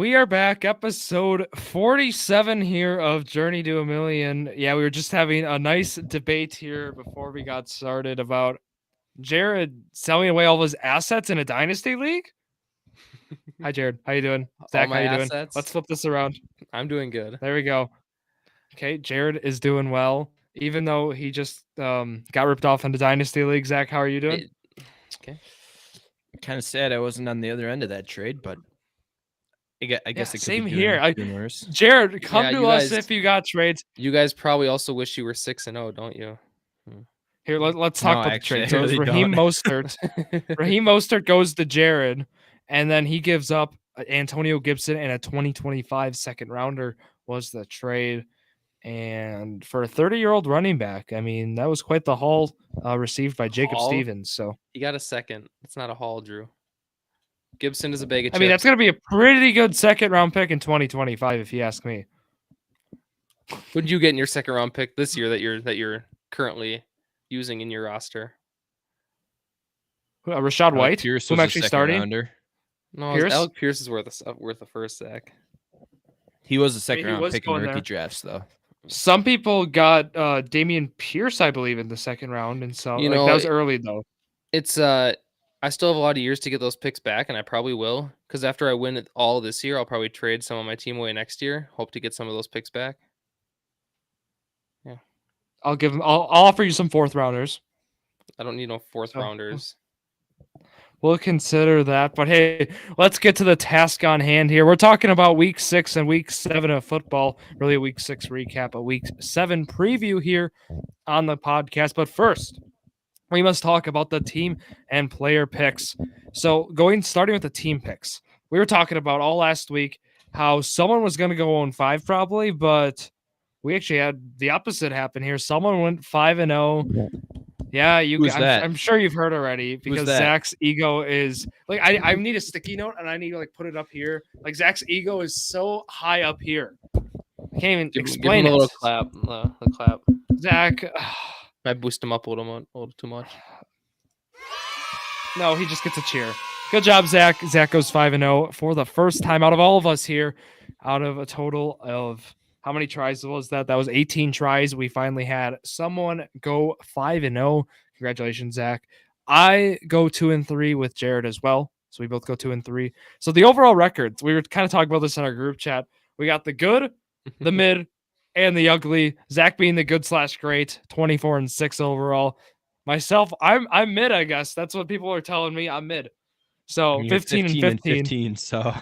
We are back, episode 47 here of Journey to a Million. Yeah, we were just having a nice debate here before we got started about Jared selling away all of his assets in a dynasty league. Hi, Jared. How you doing? All Zach, my how you doing? assets. Let's flip this around. I'm doing good. There we go. Okay, Jared is doing well, even though he just got ripped off in the dynasty league. Zach, how are you doing? Okay. Kind of sad I wasn't on the other end of that trade, but I guess it could same be here. doing worse. Jared, come Yeah, to you us guys- if you got trades. You guys probably also wish you were 6-0, don't you? Here, let's talk No, about actually, the I trade. So it was really Raheem don't. Mostert. Raheem Mostert goes to Jared, and then he gives up Antonio Gibson and a 2025 second rounder was the trade. And for a 30-year-old running back, I mean, that was quite the haul received by Jacob Haul? Stevens. So, You got a second. It's not a haul, Drew. Gibson is a bag of I mean, that's chips. going to be a pretty good second round pick in 2025, if you ask me. What did you get in your second round pick this year that you're currently using in your roster? Rashad White, Pierce who I'm was a actually second starting. rounder. No, Pierce? Alec Pierce is worth a first, Zach. He was a I second mean, he round was pick in going rookie there. drafts, though. Some people got Damian Pierce, I believe, in the second round, and so You like, know, that was early though. It's I still have a lot of years to get those picks back, and I probably will. Because after I win it all this year, I'll probably trade some of my team away next year. Hope to get some of those picks back. I'll give him. I'll offer you some fourth rounders. I don't need no fourth Oh. rounders. We'll consider that. But hey, let's get to the task on hand here. We're talking about week 6 and week 7 of football. Really a week 6 recap, a week 7 preview here on the podcast. But first, we must talk about the team and player picks. So starting with the team picks. We were talking about all last week how someone was going to go 0-5 probably, but we actually had the opposite happen here. Someone went 5-0. Yeah, Who's that? I'm sure you've heard already because that? Zach's ego is like I need a sticky note and I need to like put it up here. Like Zach's ego is so high up here. I can't even explain give him a it. little clap. A clap. Zach, I boost him up a little too much. no, he just gets a cheer. Good job, Zach. Zach goes 5-0 for the first time out of all of us here, out of a total of how many tries was that? That was 18 tries. We finally had someone go 5-0. Congratulations, Zach. I go 2-3 with Jared as well. So we both go 2-3. So the overall records, we were kind of talking about this in our group chat. We got the good, the mid, and the ugly. Zach being the good/great, 24-6 overall. Myself, I'm mid, I guess. That's what people are telling me. I'm mid. So 15-15. So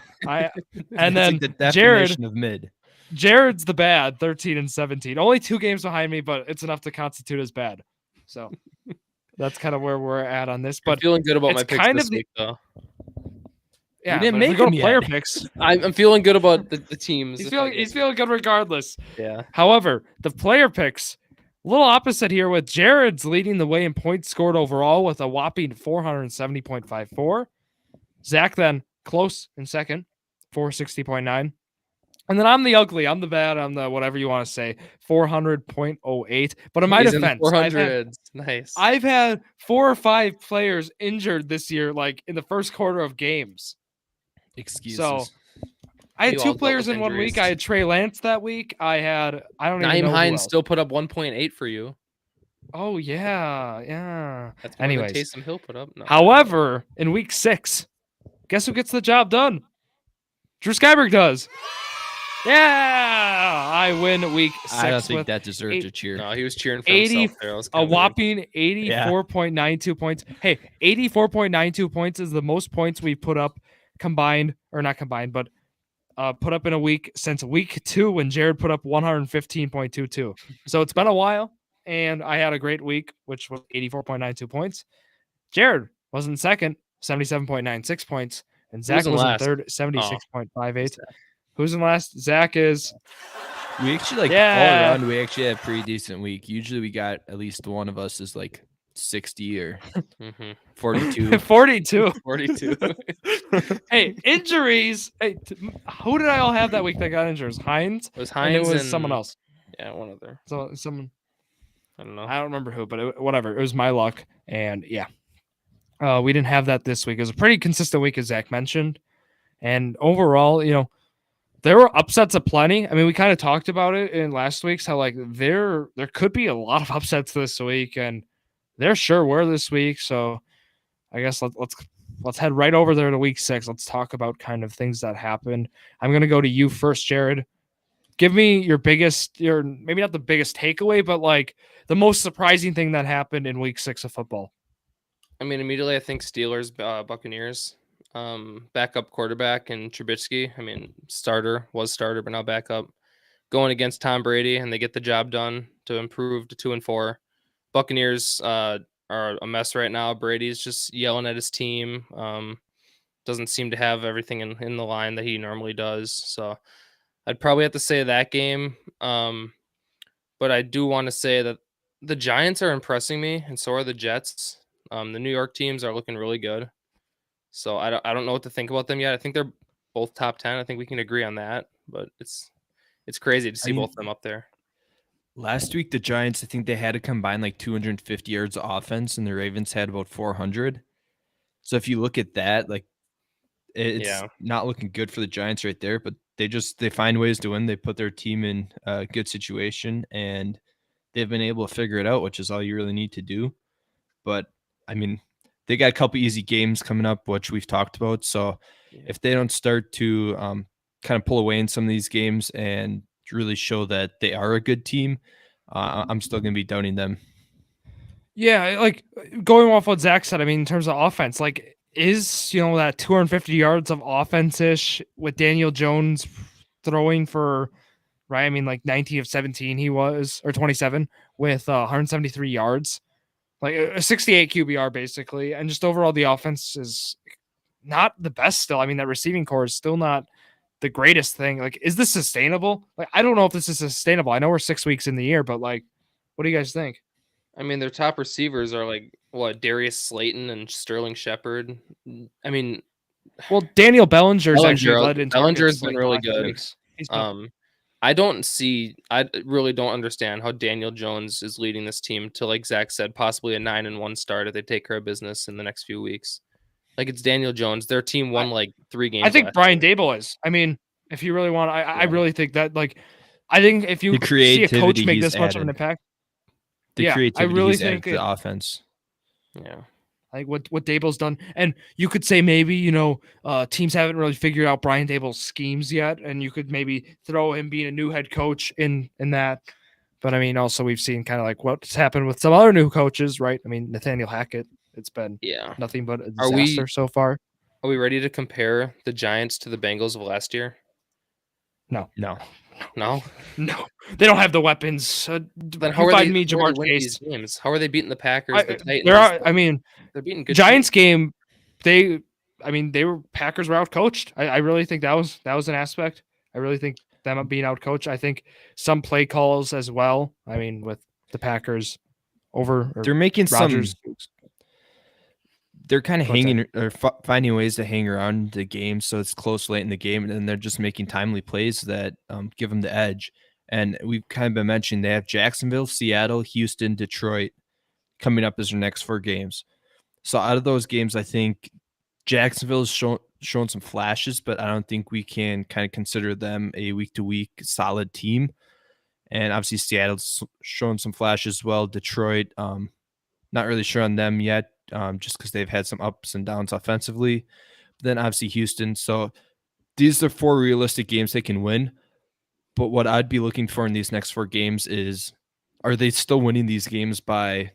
and then like the Jared. definition of mid. Jared's the bad, 13-17. Only 2 games behind me, but it's enough to constitute as bad. So that's kind of where we're at on this. I'm But feeling good about my it's picks kind this of the- week, though. yeah, You didn't but if we make go to them player yet. picks. I'm feeling good about the teams. He's feeling good regardless. Yeah. However, the player picks, a little opposite here with Jared's leading the way in points scored overall with a whopping 470.54. Zach then close in second, 460.9. And then I'm the ugly, I'm the bad, I'm the whatever you want to say, 400.08. But in my He's in the defense, 400s. Nice. I've had 4 or 5 players injured this year, like in the first quarter of games. Excuses. So I had You 2 all dealt players with in 1 week. injuries. I had Trey Lance that week. I don't even Naeem know who Hines else. still put up 1.8 for you. Oh yeah. That's more Anyways. than Taysom Hill put up. No. However, in week 6, guess who gets the job done? Drew Skyberg does. Yeah, I win week 6 I don't think with that deserved a cheer. No, he was cheering for 80 himself there. That was a kinda weird. whopping 84.92 points. Hey, 84.92 points is the most points we've put up combined, or not combined, but put up in a week since week 2 when Jared put up 115.22. So it's been a while, and I had a great week, which was 84.92 points. Jared was in second, 77.96 points, and Zach in was in last? third, 76.58. Zach. Who's in last? Zach is. We actually Yeah. all around. We actually had a pretty decent week. Usually we got at least one of us is like 60 or Mhm. 42. 42. 42. Hey, injuries. Hey, who did I all have that week that got injured? It was Hines, It was and it Hines was someone else. Yeah, one other. So someone. I don't know. I don't remember who, but whatever. It was my luck, and yeah, we didn't have that this week. It was a pretty consistent week, as Zach mentioned, and overall, there were upsets aplenty. I mean, we kind of talked about it in last week's how like there could be a lot of upsets this week, and there sure were this week. So I guess let's head right over there to week 6. Let's talk about kind of things that happened. I'm gonna go to you first, Jared. Give me your maybe not the biggest takeaway, but like the most surprising thing that happened in week 6 of football. I mean, immediately I think Steelers, Buccaneers, backup quarterback and Trubisky. I mean, was starter, but now backup, going against Tom Brady, and they get the job done to improve to 2-4. Buccaneers are a mess right now. Brady's just yelling at his team. Doesn't seem to have everything in the line that he normally does. So I'd probably have to say that game. But I do want to say that the Giants are impressing me, and so are the Jets. The New York teams are looking really good. So I don't know what to think about them yet. I think they're both top 10. I think we can agree on that. But it's crazy to see both of them up there. Last week, the Giants, I think they had to combine like 250 yards of offense, and the Ravens had about 400. So if you look at that, like it's not looking good for the Giants right there. But they find ways to win. They put their team in a good situation, and they've been able to figure it out, which is all you really need to do. But I mean, they got a couple easy games coming up, which we've talked about. So if they don't start to kind of pull away in some of these games and really show that they are a good team, I'm still going to be doubting them. Yeah, like going off what Zach said, I mean, in terms of offense, like is that 250 yards of offense ish with Daniel Jones throwing for right? I mean, like 19 of 17 he was, or 27 with 173 yards, like a 68 QBR basically, and just overall the offense is not the best still. I mean, that receiving core is still not the greatest thing. Like, is this sustainable? Like, I don't know if this is sustainable. I know we're 6 weeks in the year, but like, what do you guys think? I mean, their top receivers are like Darius Slayton and Sterling Shepard. I mean, well, Daniel Bellinger's actually led in Bellinger's targets been like really last good. weeks. I really don't understand how Daniel Jones is leading this team to, like Zach said, possibly a 9-1 start if they take care of business in the next few weeks. Like, it's Daniel Jones. Their team won like 3 games. I think Brian Dable is. I mean, if you really want, I really think that like, I think if you see a coach make this much of an impact, I really think the offense. Yeah. Like what Dable's done, and you could say maybe teams haven't really figured out Brian Dable's schemes yet, and you could maybe throw him being a new head coach in that. But I mean, also we've seen kind of like what's happened with some other new coaches, right? I mean, Nathaniel Hackett, it's been nothing but a disaster so far. Are we ready to compare the Giants to the Bengals of last year? No. They don't have the weapons. Then how are they winning these games? How are they beating the Packers, the Titans? They're beating good Giants teams. Game. Packers were out coached. I really think that was an aspect. I really think them being out coached. I think some play calls as well. I mean, with the Packers they're making Rodgers. They're kind of hanging or finding ways to hang around the game, so it's close late in the game, and they're just making timely plays that give them the edge. And we've kind of been mentioning they have Jacksonville, Seattle, Houston, Detroit coming up as their next 4 games. So out of those games, I think Jacksonville's shown some flashes, but I don't think we can kind of consider them a week-to-week solid team. And obviously Seattle's shown some flashes as well. Detroit, not really sure on them yet. Just because they've had some ups and downs offensively. Then obviously Houston. So these are 4 realistic games they can win. But what I'd be looking for in these next 4 games is, are they still winning these games by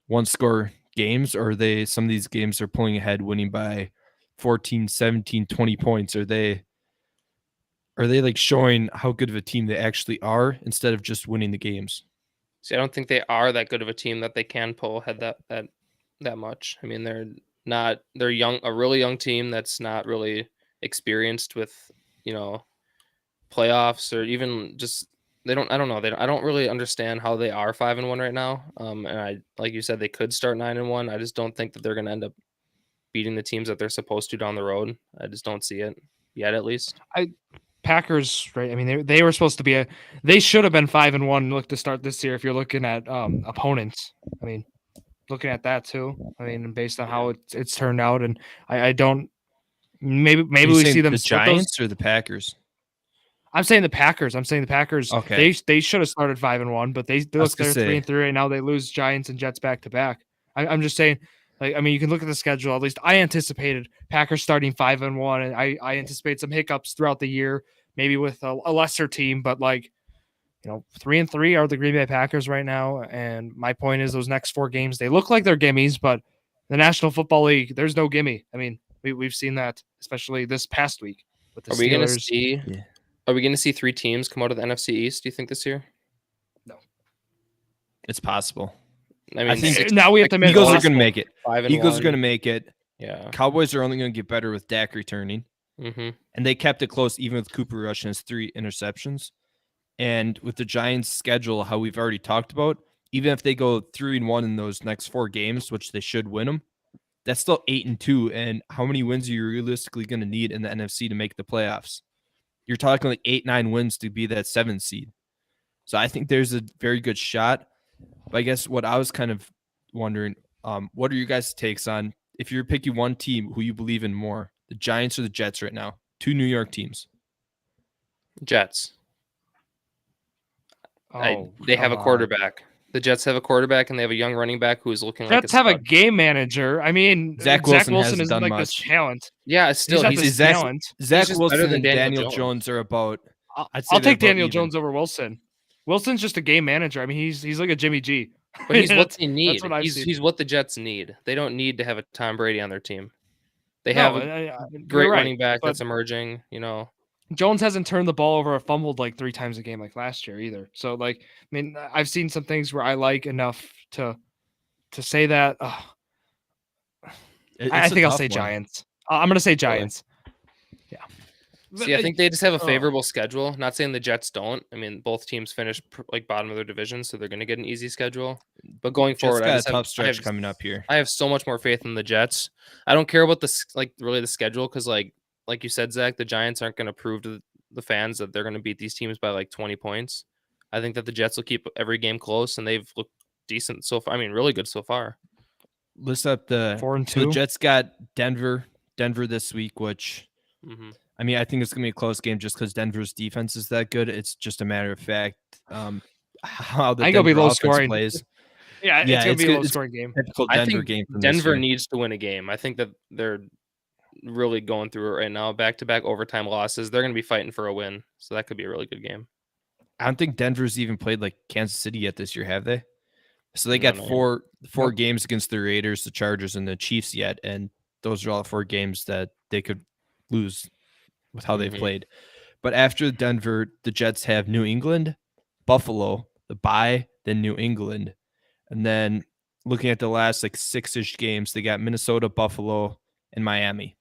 1-score games? Or are some of these games are pulling ahead, winning by 14, 17, 20 points? Are they like showing how good of a team they actually are instead of just winning the games? See, I don't think they are that good of a team that they can pull ahead that much. I mean, they're young, a really young team that's not really experienced with, playoffs or even just I don't know. I don't really understand how they are 5-1 right now. And like you said, they could start 9-1. I just don't think that they're going to end up beating the teams that they're supposed to down the road. I just don't see it yet, at least. Packers, right? I mean, they were supposed to they should have been 5-1. Look to start this year. If you're looking at opponents, I mean, looking at that too. I mean, based on how it's turned out, and I don't. Maybe we see them the Giants or the Packers. I'm saying the Packers. Okay. They should have started 5-1, but they're was gonna 3-3 right now. They lose Giants and Jets back to back. I'm just saying, like, I mean, you can look at the schedule. At least I anticipated Packers starting 5-1, and I anticipate some hiccups throughout the year, maybe with a lesser team, but like, 3-3 are the Green Bay Packers right now. And my point is, those next 4 games, they look like they're gimmies, but the National Football League, there's no gimme. I mean, we've seen that, especially this past week with the Are we gonna Steelers. see? Yeah. Are we gonna see 3 teams come out of the NFC East? Do you think this year? It's possible. I mean, think Now we have to make Eagles are possible. going to make it. 5-1. Eagles are going to make it. Yeah. Cowboys are only going to get better with Dak returning. Mm-hmm. And they kept it close even with Cooper Rush and his 3 interceptions. And with the Giants' schedule, how we've already talked about, even if they go 3-1 in those next 4 games, which they should win them, that's still 8-2. And how many wins are you realistically going to need in the NFC to make the playoffs? You're talking like 8-9 wins to be that 7th seed. So I think there's a very good shot. But I guess what I was kind of wondering, what are you guys' takes on if you're picking one team who you believe in more, the Giants or the Jets right now? 2 New York teams. Jets. Oh, They have a come on. quarterback. The Jets have a quarterback, and they have a young running back who is looking like a Jets have a stud. game manager. I mean, Zach Wilson hasn't isn't done like much. this talent. Yeah, still He's not he's this Zach- talent. Zach just Wilson better than and Daniel Daniel Jones. Jones are about. I'll I'd say I'll take they're about Daniel even. Jones over Wilson. Wilson's just a game manager. I mean, he's like a Jimmy G. But he's what That's- they need. That's what I've seen. He's what the Jets need. They don't need to have a Tom Brady on their team. They No, have a you're great right, running back but that's emerging. Jones hasn't turned the ball over or fumbled like 3 times a game like last year either. So like, I mean, I've seen some things where I like enough to say that. I think I'll say Giants. I'm gonna say Giants. Yeah. See, I think they just have a favorable schedule. Not saying the Jets don't. I mean, both teams finished like bottom of their division, so they're going to get an easy schedule. But going Jets forward, got I a just tough stretch have, coming up here. I have so much more faith in the Jets. I don't care about really the schedule because like you said, Zach, the Giants aren't going to prove to the fans that they're going to beat these teams by like 20 points. I think that the Jets will keep every game close, and they've looked decent so far. I mean, really good so far. List up the 4-2. So the Jets got Denver this week, which Mm-hmm. I mean, I think it's gonna be a close game just because Denver's defense is that good. It's just a matter of fact how the I think it'll be Denver low offense scoring. plays. Yeah, it's gonna be a good. low It's scoring game. a typical I Denver think game from this Denver year. needs to win a game. I think that they're really going through it right now. Back-to-back overtime losses. They're going to be fighting for a win, so that could be a really good game. I don't think Denver's even played like Kansas City yet this year, have they? So they got No. four Nope. games against the Raiders, the Chargers, and the Chiefs yet, and those are all 4 games that they could lose with how they've Mhm. played. But after Denver, the Jets have New England, Buffalo, the bye, then New England, and then looking at the last like 6-ish games, they got Minnesota, Buffalo, and Miami.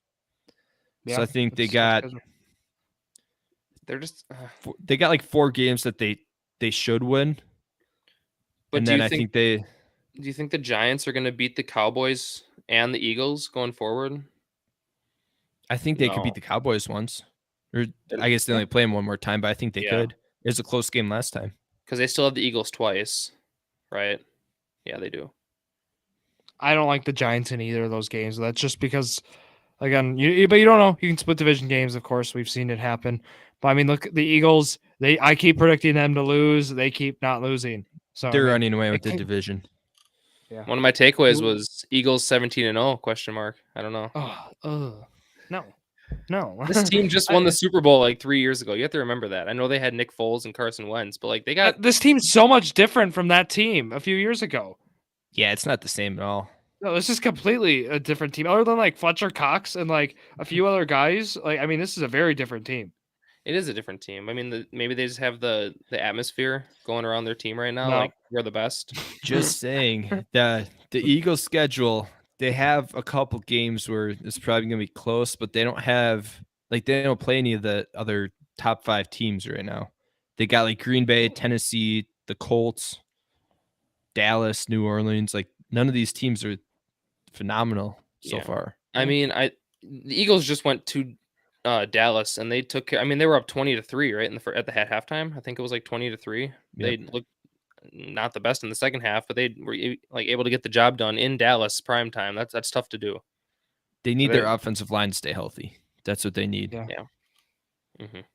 Yeah, So I think they that's got schedule. They're just. they got like 4 games that they should win. But And do then you I think think do you think the Giants are going to beat the Cowboys and the Eagles going forward? they could No. beat the Cowboys once. Or They're- I guess they only play them one more time, but I think they Yeah. could. It was a close game last time. Because they still have the Eagles twice, right? Yeah, they do. I don't like the Giants in either of those games. That's just because, again, but you don't know. You can split division games, of course. We've seen it happen. But I mean, look, the Eagles. I keep predicting them to lose. They keep not losing. So They're I mean, running away with it the can- division. Yeah. One of my takeaways Ooh. was Eagles 17-0 question mark. I don't know. No. This team just won the Super Bowl like 3 years ago. You have to remember that. I know they had Nick Foles and Carson Wentz, but like they got This team's so much different from that team a few years ago. Yeah, it's not the same at all. No, this is completely a different team. Other than like Fletcher Cox and like a few other guys, like I mean, this is a very different team. it is a different team. I mean, maybe they just have the atmosphere going around their team right now. No. Like we're the best. Just saying. The Eagles schedule, they have a couple games where it's probably gonna be close, but they don't play any of the other top 5 teams right now. They got like Green Bay, Tennessee, the Colts, Dallas, New Orleans. Like none of these teams are phenomenal so Yeah. far. I mean, the Eagles just went to Dallas and they took care. I mean, they were up 20-3, right? At the halftime. I think it was like 20-3. They looked not the best in the second half, but they were like able to get the job done in Dallas prime time. That's tough to do. They need They- their offensive line to stay healthy. That's what they need. Yeah. Yeah.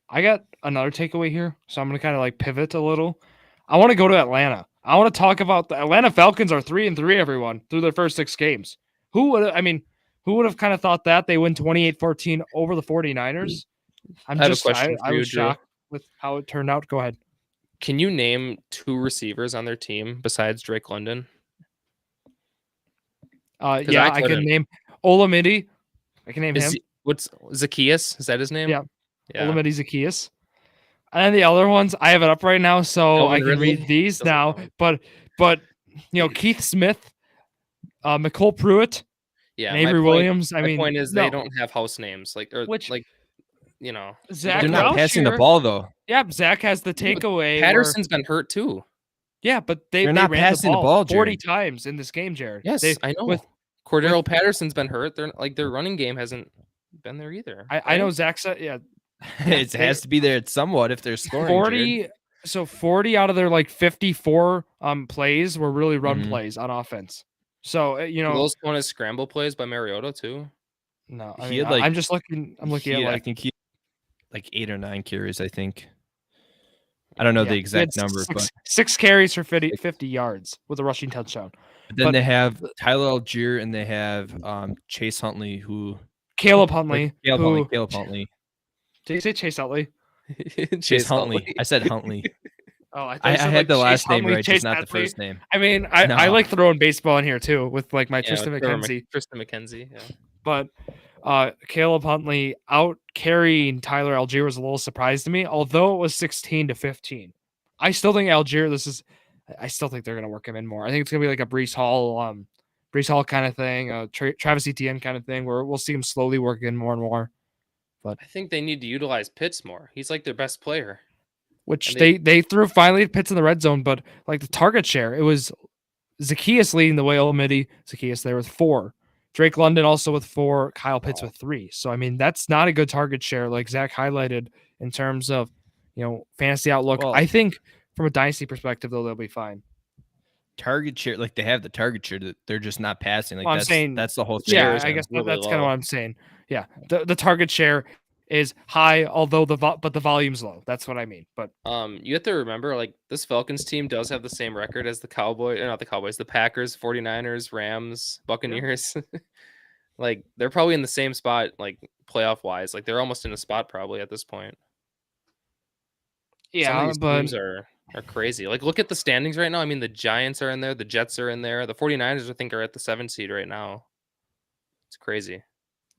I got another takeaway here, so I'm gonna kind of like pivot a little. I want to go to Atlanta. I want to talk about the Atlanta Falcons are 3-3, everyone, through their first 6 games. Who would have kind of thought that they win 28-14 over the 49ers? I have a question for I you, was Drew. shocked with how it turned out. Go ahead. Can you name 2 receivers on their team besides Drake London? Yeah, I can name Olamide. I can name him. What's Zacchaeus? Is that his name? Yeah. Olamide Zacchaeus. And the other ones, I have it up right now, so Calvin I can Ridley? read these Doesn't now. count. But Keith Smith, McCole Pruitt, Yeah, and Avery Williams. My point is no. they don't have house names Zach they're not passing the ball though. Yeah, Zach has the takeaway. Patterson's been hurt too. Yeah, but they're not ran passing the ball 40 times in this game, Jared. Yes, I know. Cordero Patterson's been hurt. Their running game hasn't been there either. I know Zach said, yeah. It has to be there somewhat if they're scoring. 40. Jared. So 40 out of their 54 plays were really run plays on offense. So Were those one as scramble plays by Mariota too. No, I'm just looking. I'm looking at I think he like 8 or 9 carries. I think. I don't know the exact number, but 6 carries for 50 yards with a rushing touchdown. But then they have Tyler Algier and they have Chase Huntley, Caleb Huntley. Caleb Huntley. Did you say Chase Huntley? Chase Huntley. I said Huntley. Oh, I had the last name right, just not the first name. I mean, I like throwing baseball in here too with like my Tristan McKenzie. Tristan McKenzie, yeah. But Caleb Huntley out carrying Tyler Algier was a little surprise to me, although it was 16-15. I still think Algier, I still think they're gonna work him in more. I think it's gonna be like a Breece Hall kind of thing, Travis Etienne kind of thing, where we'll see him slowly work in more and more. But I think they need to utilize Pitts more. He's like their best player. Which they threw finally Pitts in the red zone, but like the target share, it was Zacchaeus leading the way. Olamide Zacchaeus there with 4. Drake London also with 4. Kyle Pitts with 3. So I mean that's not a good target share, like Zach highlighted in terms of fantasy outlook. Well, I think from a dynasty perspective though they'll be fine. Target share, like they have the target share, that they're just not passing. Like I'm saying that's the whole thing. Yeah, I guess that's kind of what I'm saying. Yeah, the target share is high, although the volume's low. That's what I mean. But you have to remember, like this Falcons team does have the same record as the the Packers, 49ers, Rams, Buccaneers. Yeah. Like they're probably in the same spot, like playoff wise. Like they're almost in a spot probably at this point. Yeah, but teams are crazy. Like look at the standings right now. I mean, the Giants are in there, the Jets are in there, the 49ers I think are at the 7th seed right now. It's crazy.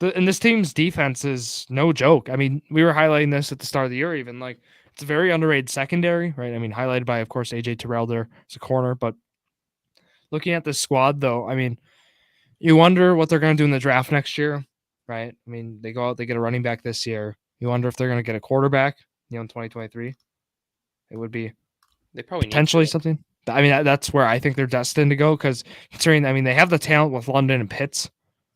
And this team's defense is no joke. I mean, we were highlighting this at the start of the year, even like it's a very underrated secondary, right? I mean, highlighted by, of course, AJ Terrell there as a corner. But looking at this squad, though, I mean, you wonder what they're going to do in the draft next year, right? I mean, they go out, they get a running back this year. You wonder if they're going to get a quarterback, in 2023. It would be they probably potentially something. I mean, that's where I think they're destined to go because considering, I mean, they have the talent with London and Pitts.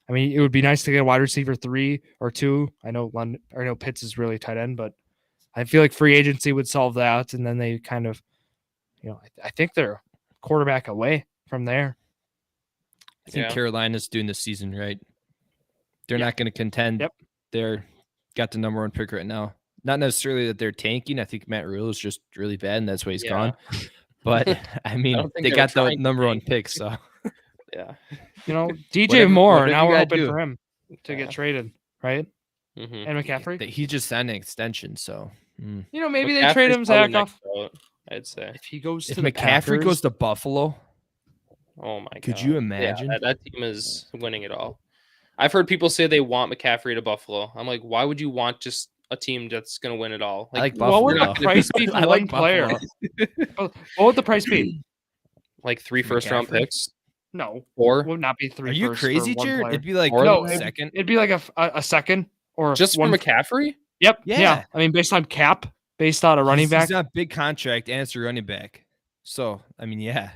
I mean, it would be nice to get a wide receiver 3 or 2. I know Pitts is really tight end, but I feel like free agency would solve that. And then they kind of, I think they're quarterback away from there. I think Carolina's doing this season right. They're not going to contend. Yep. They're got the number 1 pick right now. Not necessarily that they're tanking. I think Matt Rule is just really bad, and that's why he's gone. But I mean, they got the number 1 pick, so. Yeah. DJ Moore, now we're hoping for him to get traded, right? Mm-hmm. And McCaffrey. He just signed an extension, so. Maybe they trade him, Zack, off. I'd say. If he goes to McCaffrey Packers, goes to Buffalo. Oh, my God. Could you imagine? Yeah, that team is winning it all. I've heard people say they want McCaffrey to Buffalo. I'm like, why would you want just a team that's going to win it all? Like, I like Buffalo. What would the price be for one player? What would the price be? Like 3 first-round picks? No, 4 it would not be 3. Are you crazy, Jared? It'd be like second. It'd be like a second or just for McCaffrey. Yep. Yeah. I mean, based on cap, based on a running back. He's not a big contract, and it's a running back. So I mean, yeah.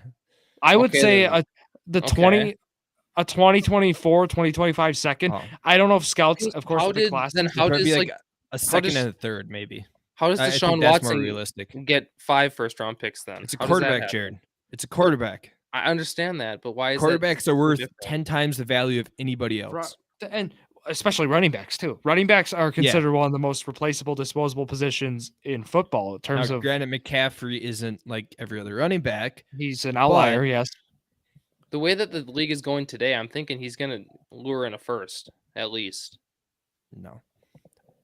I would say a 2024, 2025 second. Oh. I don't know if scouts, of course, with the class. Then how does like a second and a third, maybe? How does Deshaun Watson get 5 first-round picks then? It's a quarterback, Jared. It's a quarterback. I understand that, but why is quarterbacks are worth 10 times the value of anybody else? And especially running backs too. Running backs are considered one of the most replaceable, disposable positions in football in terms Now, of. granted, McCaffrey isn't like every other running back. He's an outlier, yes. The way that the league is going today, I'm thinking he's going to lure in a first at least. No,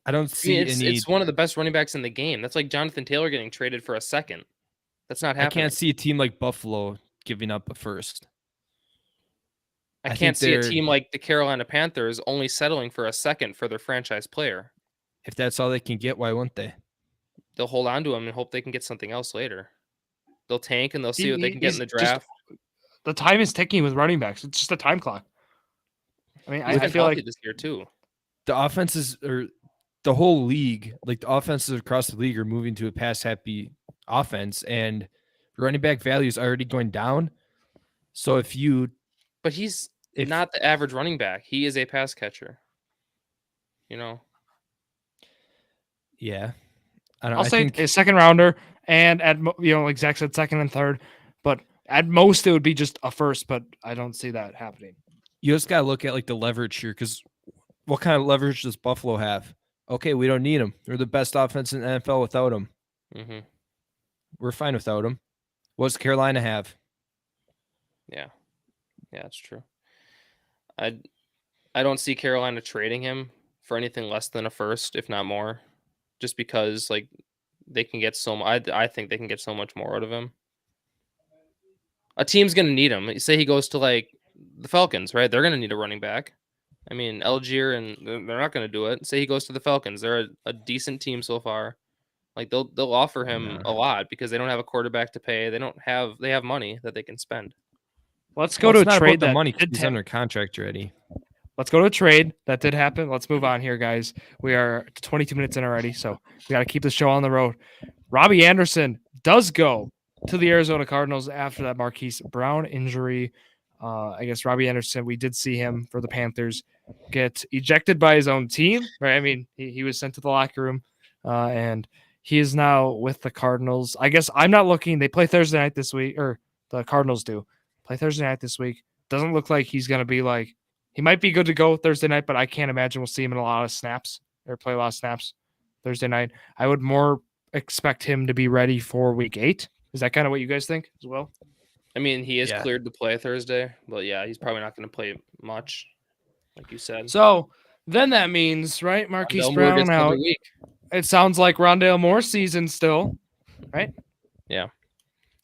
I don't I mean, see any. it's one of the best running backs in the game. That's like Jonathan Taylor getting traded for a second. That's not I happening. can't see a team like Buffalo giving up a first. I think can't see a they're- team like the Carolina Panthers only settling for a second for their franchise player. If that's all they can get, why wouldn't they? They'll hold on to him and hope they can get something else later. They'll tank and they'll see what they can get in the He's just- draft. the time is ticking with running backs. It's just a time clock. I mean, He's I been feel healthy like this year too. The offenses or the whole league, like the offenses across the league, are moving to a pass happy offense, and running back value is already going down. So But he's If- not the average running back. He is a pass catcher. You know, yeah, I'll say a second rounder, and like Zach said, second and third. But at most, it would be just a first. But I don't see that happening. you just gotta look at like the leverage here, because what kind of leverage does Buffalo have? Okay, we don't need them. They're the best offense in the NFL without them. mm-hmm. We're fine without them. What does Carolina have? Yeah, that's true. I don't see Carolina trading him for anything less than a first, if not more, just because like they can get so much. I think they can get so much more out of him. A team's gonna need him. Say he goes to like the Falcons, right? They're gonna need a running back. I mean, Algier, and they're not gonna do it. Say he goes to the Falcons. They're a decent team so far. Like they'll offer him a lot because they don't have a quarterback to pay. They have money that they can spend. Let's go Well, to it's a not trade about the that money. 'Cause did he's happen. under contract already. Let's go to a trade that did happen. Let's move on here, guys. We are 22 minutes in already, so we got to keep the show on the road. Robbie Anderson does go to the Arizona Cardinals after that Marquise Brown injury. I guess Robbie Anderson, we did see him for the Panthers get ejected by his own team, right? I mean, he was sent to the locker room, and he is now with the Cardinals. I guess I'm not looking. They play Thursday night this week, or the Cardinals do play Thursday night this week. Doesn't look like he's going to be like, he might be good to go Thursday night, but I can't imagine we'll see him in a lot of snaps or play a lot of snaps Thursday night. I would more expect him to be ready for week 8. Is that kind of what you guys think as well? I mean, he is Yeah. cleared to play Thursday, but yeah, he's probably not going to play much, like you said. So then that means, right, Marquise Rondale Moore Brown gets out. another week. It sounds like Rondale Moore season still, right? Yeah,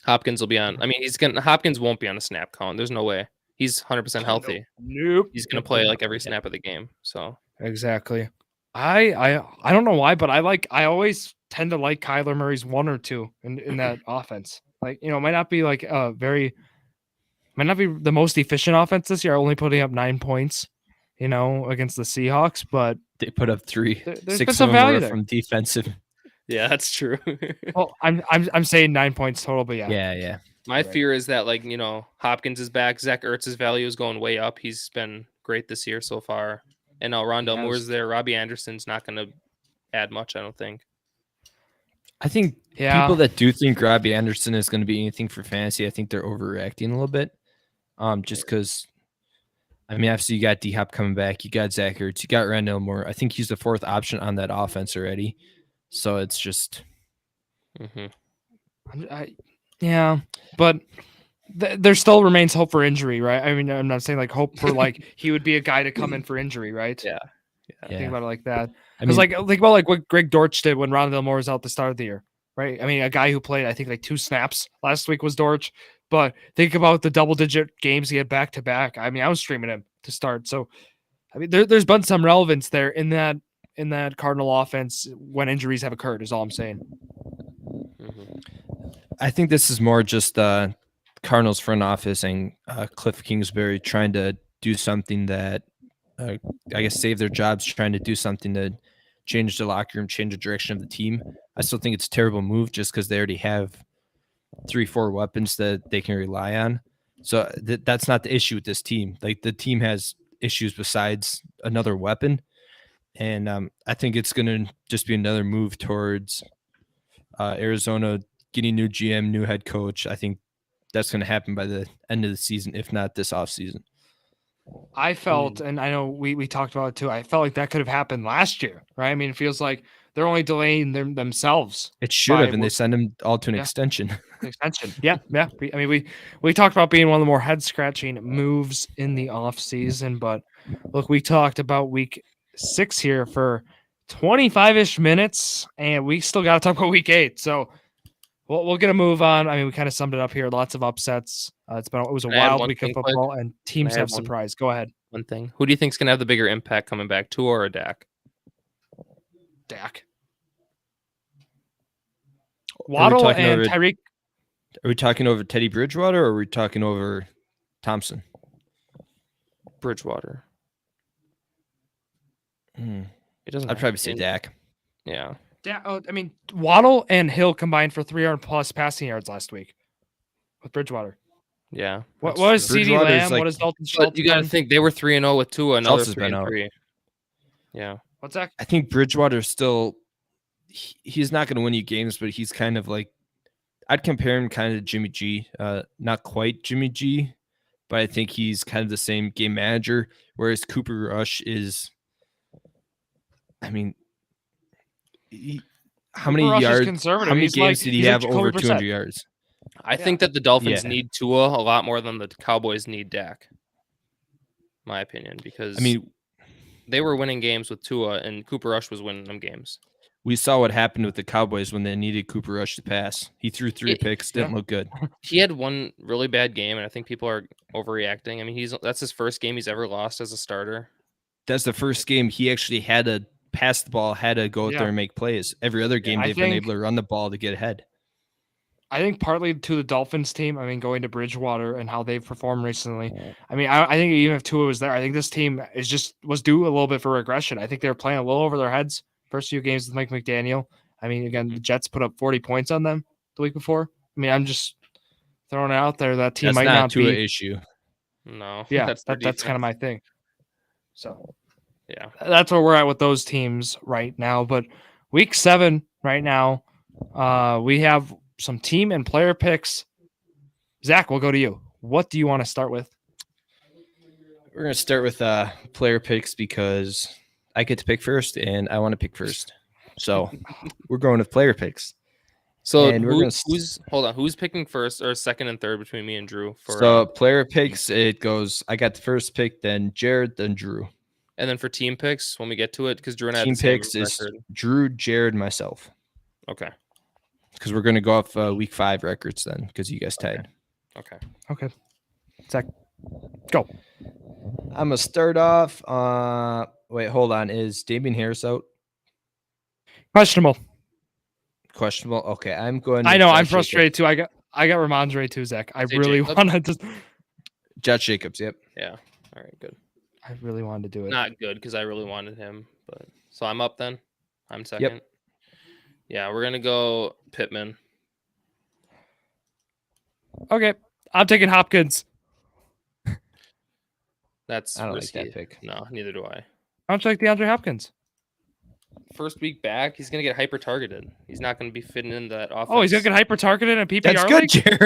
Hopkins will be on. I mean, Hopkins won't be on a snap count. There's no way. He's 100% healthy. Nope. He's going to play like every snap of the game. So Exactly. I don't know why, but I always tend to like Kyler Murray's 1 or 2 in that offense. Like, it might not be like might not be the most efficient offense this year, only putting up 9 points, against the Seahawks, but They put up 3. there's been 6 some of them value were there. from defensive. yeah, that's true. Well, I'm saying 9 points total, but yeah. Yeah. My Right. fear is that Hopkins is back. Zach Ertz's value is going way up. He's been great this year so far. And now Rondale He Moore's has. there. Robbie Anderson's not going to add much, I don't think. I think Yeah. people that do think Robbie Anderson is going to be anything for fantasy, I think they're overreacting a little bit. Just because, I mean, obviously you got D-Hop coming back, you got Zach Ertz, you got Rondale Moore. I think he's the 4th option on that offense already. So it's just, Yeah, but there still remains hope for injury, right? I mean, I'm not saying like hope for like he would be a guy to come in for injury, right? Yeah. Think yeah. about it like that. I Because mean, think about like what Greg Dortch did when Rondale Moore was out the start of the year, right? I mean, a guy who played I think like 2 snaps last week was Dortch, but think about the double-digit games he had back to back. I mean, I was streaming him to start, so I mean, there's been some relevance there in that Cardinal offense when injuries have occurred. Is all I'm saying. I think this is more just Cardinals front office and Cliff Kingsbury trying to do something that, I guess, save their jobs, trying to do something to change the locker room, change the direction of the team. I still think it's a terrible move just because they already have 3-4 weapons that they can rely on. So that's not the issue with this team. Like, the team has issues besides another weapon. And I think it's going to just be another move towards Arizona getting new GM, new head coach. I think that's going to happen by the end of the season, if not this offseason. I felt, and I know we talked about it too. I felt like that could have happened last year, right? I mean, it feels like they're only delaying themselves. It should have, and they what- send him all to an Yeah. extension. extension. Yeah. I mean, we talked about being one of the more head scratching moves in the off season, but look, we talked about week 6 here for 25-ish minutes, and we still got to talk about week 8. So we'll get a move on. I mean, we kind of summed it up here. Lots of upsets. It was a Can I add wild one week of thing quick? football, and teams add have one? surprised. Go ahead, One thing. Who do you think's gonna have the bigger impact coming back, Tua or Dak? Dak. Are we Waddle talking and over- Tyreek. Are we talking over Teddy Bridgewater or are we talking over Thompson? Bridgewater. It doesn't. I'd have probably to say be- Dak. Yeah. I mean, Waddle and Hill combined for 300 plus passing yards last week with Bridgewater. Yeah. What that's is true. CeeDee Bridgewater's Lamb? like- What is Dalton But Schultz? you got to done? think they were 3-0 with Tua, another Schultz has been out. 3-3. Yeah. What's that? I think Bridgewater still he's not going to win you games, but he's kind of like I'd compare him kind of to Jimmy G. Not quite Jimmy G, but I think he's kind of the same game manager. Whereas Cooper Rush is, I mean, how many Cooper Rush is yards? conservative. How many He's games like- did he he's like have over Jacoby 200 Brissett. yards? I Yeah. think that the Dolphins Yeah. need Tua a lot more than the Cowboys need Dak. My opinion, because I mean, they were winning games with Tua, and Cooper Rush was winning them games. we saw what happened with the Cowboys when they needed Cooper Rush to pass. He threw 3 picks, didn't look good. He had one really bad game, and I think people are overreacting. I mean, that's his first game he's ever lost as a starter. That's the first game he actually had to pass the ball, had to go out Yeah. there and make plays. Every other game I they've been think- able to run the ball to get ahead. I think partly to the Dolphins team. I mean, going to Bridgewater and how they've performed recently. I mean, I think even if Tua was there, I think this team was due a little bit for regression. I think they were playing a little over their heads first few games with Mike McDaniel. I mean, again, the Jets put up 40 points on them the week before. I mean, I'm just throwing it out there. That team That's might not not to an be. issue. No, Yeah, their that's kind of defense. my thing. So Yeah. that's where we're at with those teams right now. But week 7 right now, we have some team and player picks. Zach, we'll go to you. What do you want to start with? We're going to start with player picks because I get to pick first and I want to pick first. So we're going with player picks. So And we're gonna who's picking first or second and third between me and Drew for So player picks, it goes, I got the first pick, then Jared, then Drew. and then for team picks when we get to it, because Drew and I had Team the same picks is record. Drew, Jared, myself. Okay. Because we're going to go off week 5 records then because you guys tied. Okay. Okay. Zach, go. I'm going to start off. Wait, hold on. Is Damian Harris out? Questionable. Questionable. Okay, I'm going. I with know. Josh I'm Jacobs. frustrated too. I got Ramondre too, Zach. I Say really Jacobs? wanted to. Josh Jacobs. Yep. Yeah. All right. Good. I really wanted to do it. Not good because I really wanted him, but so I'm up then. I'm second. Yeah, we're gonna go Pittman. Okay, I'm taking Hopkins. That's I don't risky. like that pick. No, neither do I. How much like DeAndre Hopkins? First week back, he's gonna get hyper targeted. He's not gonna be fitting into that offense. Oh, he's gonna get hyper targeted in a PPR That's good, league? Jared.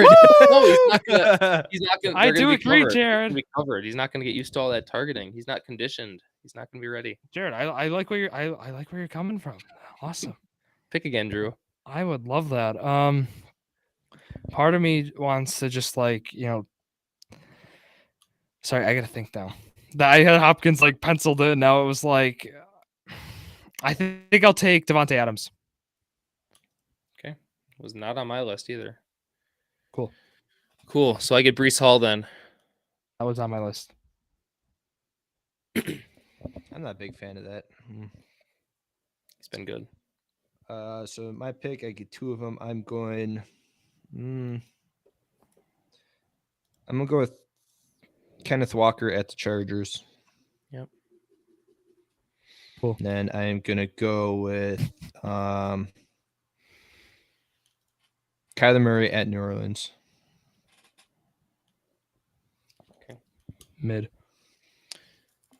No, he's not gonna. He's not gonna. I they're gonna do be agree, covered. They're Jared. gonna be covered. He's not gonna get used to all that targeting. He's not conditioned. He's not gonna be ready. Jared, I like where you're. I like where you're coming from. Awesome. Pick again, Drew. I would love that. Part of me wants to just sorry, I gotta think now. That I had Hopkins penciled in. Now it was I think I'll take Devontae Adams. Was not on my list either. Cool. Cool. So I get Brees Hall then. That was on my list. I'm not a big fan of that. He's been good. So my pick, I get 2 of them. I'm going. I'm gonna go with Kenneth Walker at the Chargers. Yep. Cool. Then I'm gonna go with Kyler Murray at New Orleans. Mid.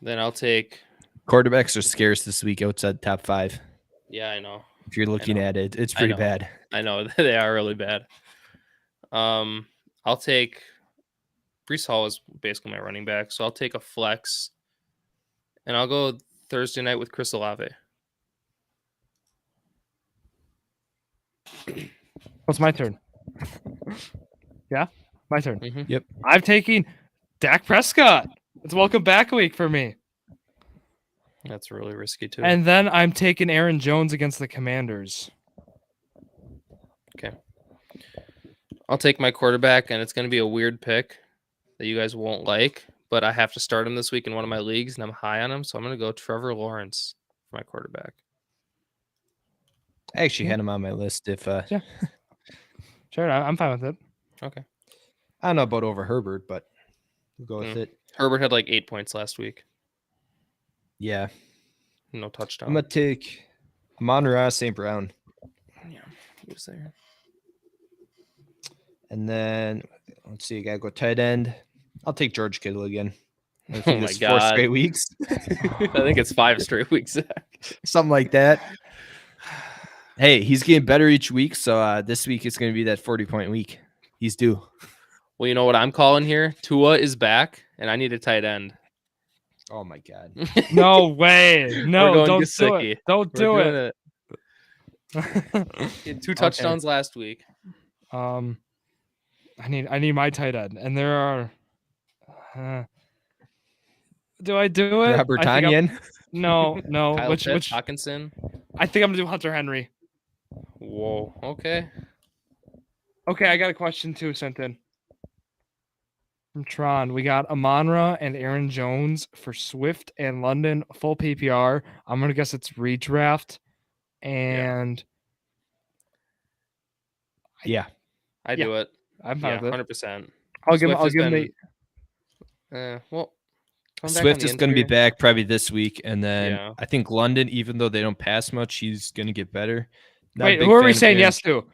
Then I'll take. Quarterbacks are scarce this week outside top 5. Yeah, I know. If you're looking know. at it, it's I pretty know. bad. I know they are really bad. I'll take Brees Hall is basically my running back, so I'll take a flex, and I'll go Thursday night with Chris Olave. What's my turn? Yeah, my turn. Mhm. Yep. I'm taking Dak Prescott. It's welcome back week for me. That's really risky too. And then I'm taking Aaron Jones against the Commanders. I'll take my quarterback, and it's going to be a weird pick that you guys won't like, but I have to start him this week in one of my leagues, and I'm high on him, so I'm going to go Trevor Lawrence for my quarterback. I actually had him on my list. If Yeah. Sure, I'm fine with it. Okay. I don't know about over Herbert, but we'll go with it. Herbert had like 8 points last week. Yeah, No touchdown. I'm gonna take Amon-Ra St. Brown, Yeah, he was there. and then let's see. I gotta go tight end. I'll take George Kittle again. I Oh think my it's 4 God. straight weeks, I think it's 5 straight weeks. something like that. Hey, he's getting better each week, so this week it's gonna be that 40-point week. He's due. Well, you know what I'm calling here? Tua is back, and I need a tight end. Oh my God. No way. No, going don't do Gesicki. it. Don't do We're it. doing He had 2 touchdowns last week. I need my tight end, and there are. Do I do it? Robert I think Tonyan. no. Kyle Which Pitts, Hawkinson. I think I'm gonna do Hunter Henry. Whoa. Okay. Okay, I got a question too sent in from Tron. We got Amon-Ra and Aaron Jones for Swift and London full PPR. I'm gonna guess it's redraft, and Yeah. I do it. I'm fine Yeah, with it. 100%. I'll give Swift him has the. Well, coming back on Swift the is going to be injury. back probably this week, and then Yeah. I think London, even though they don't pass much, he's going to get better. Not a Wait, big who are fan we of saying Aaron- yes to?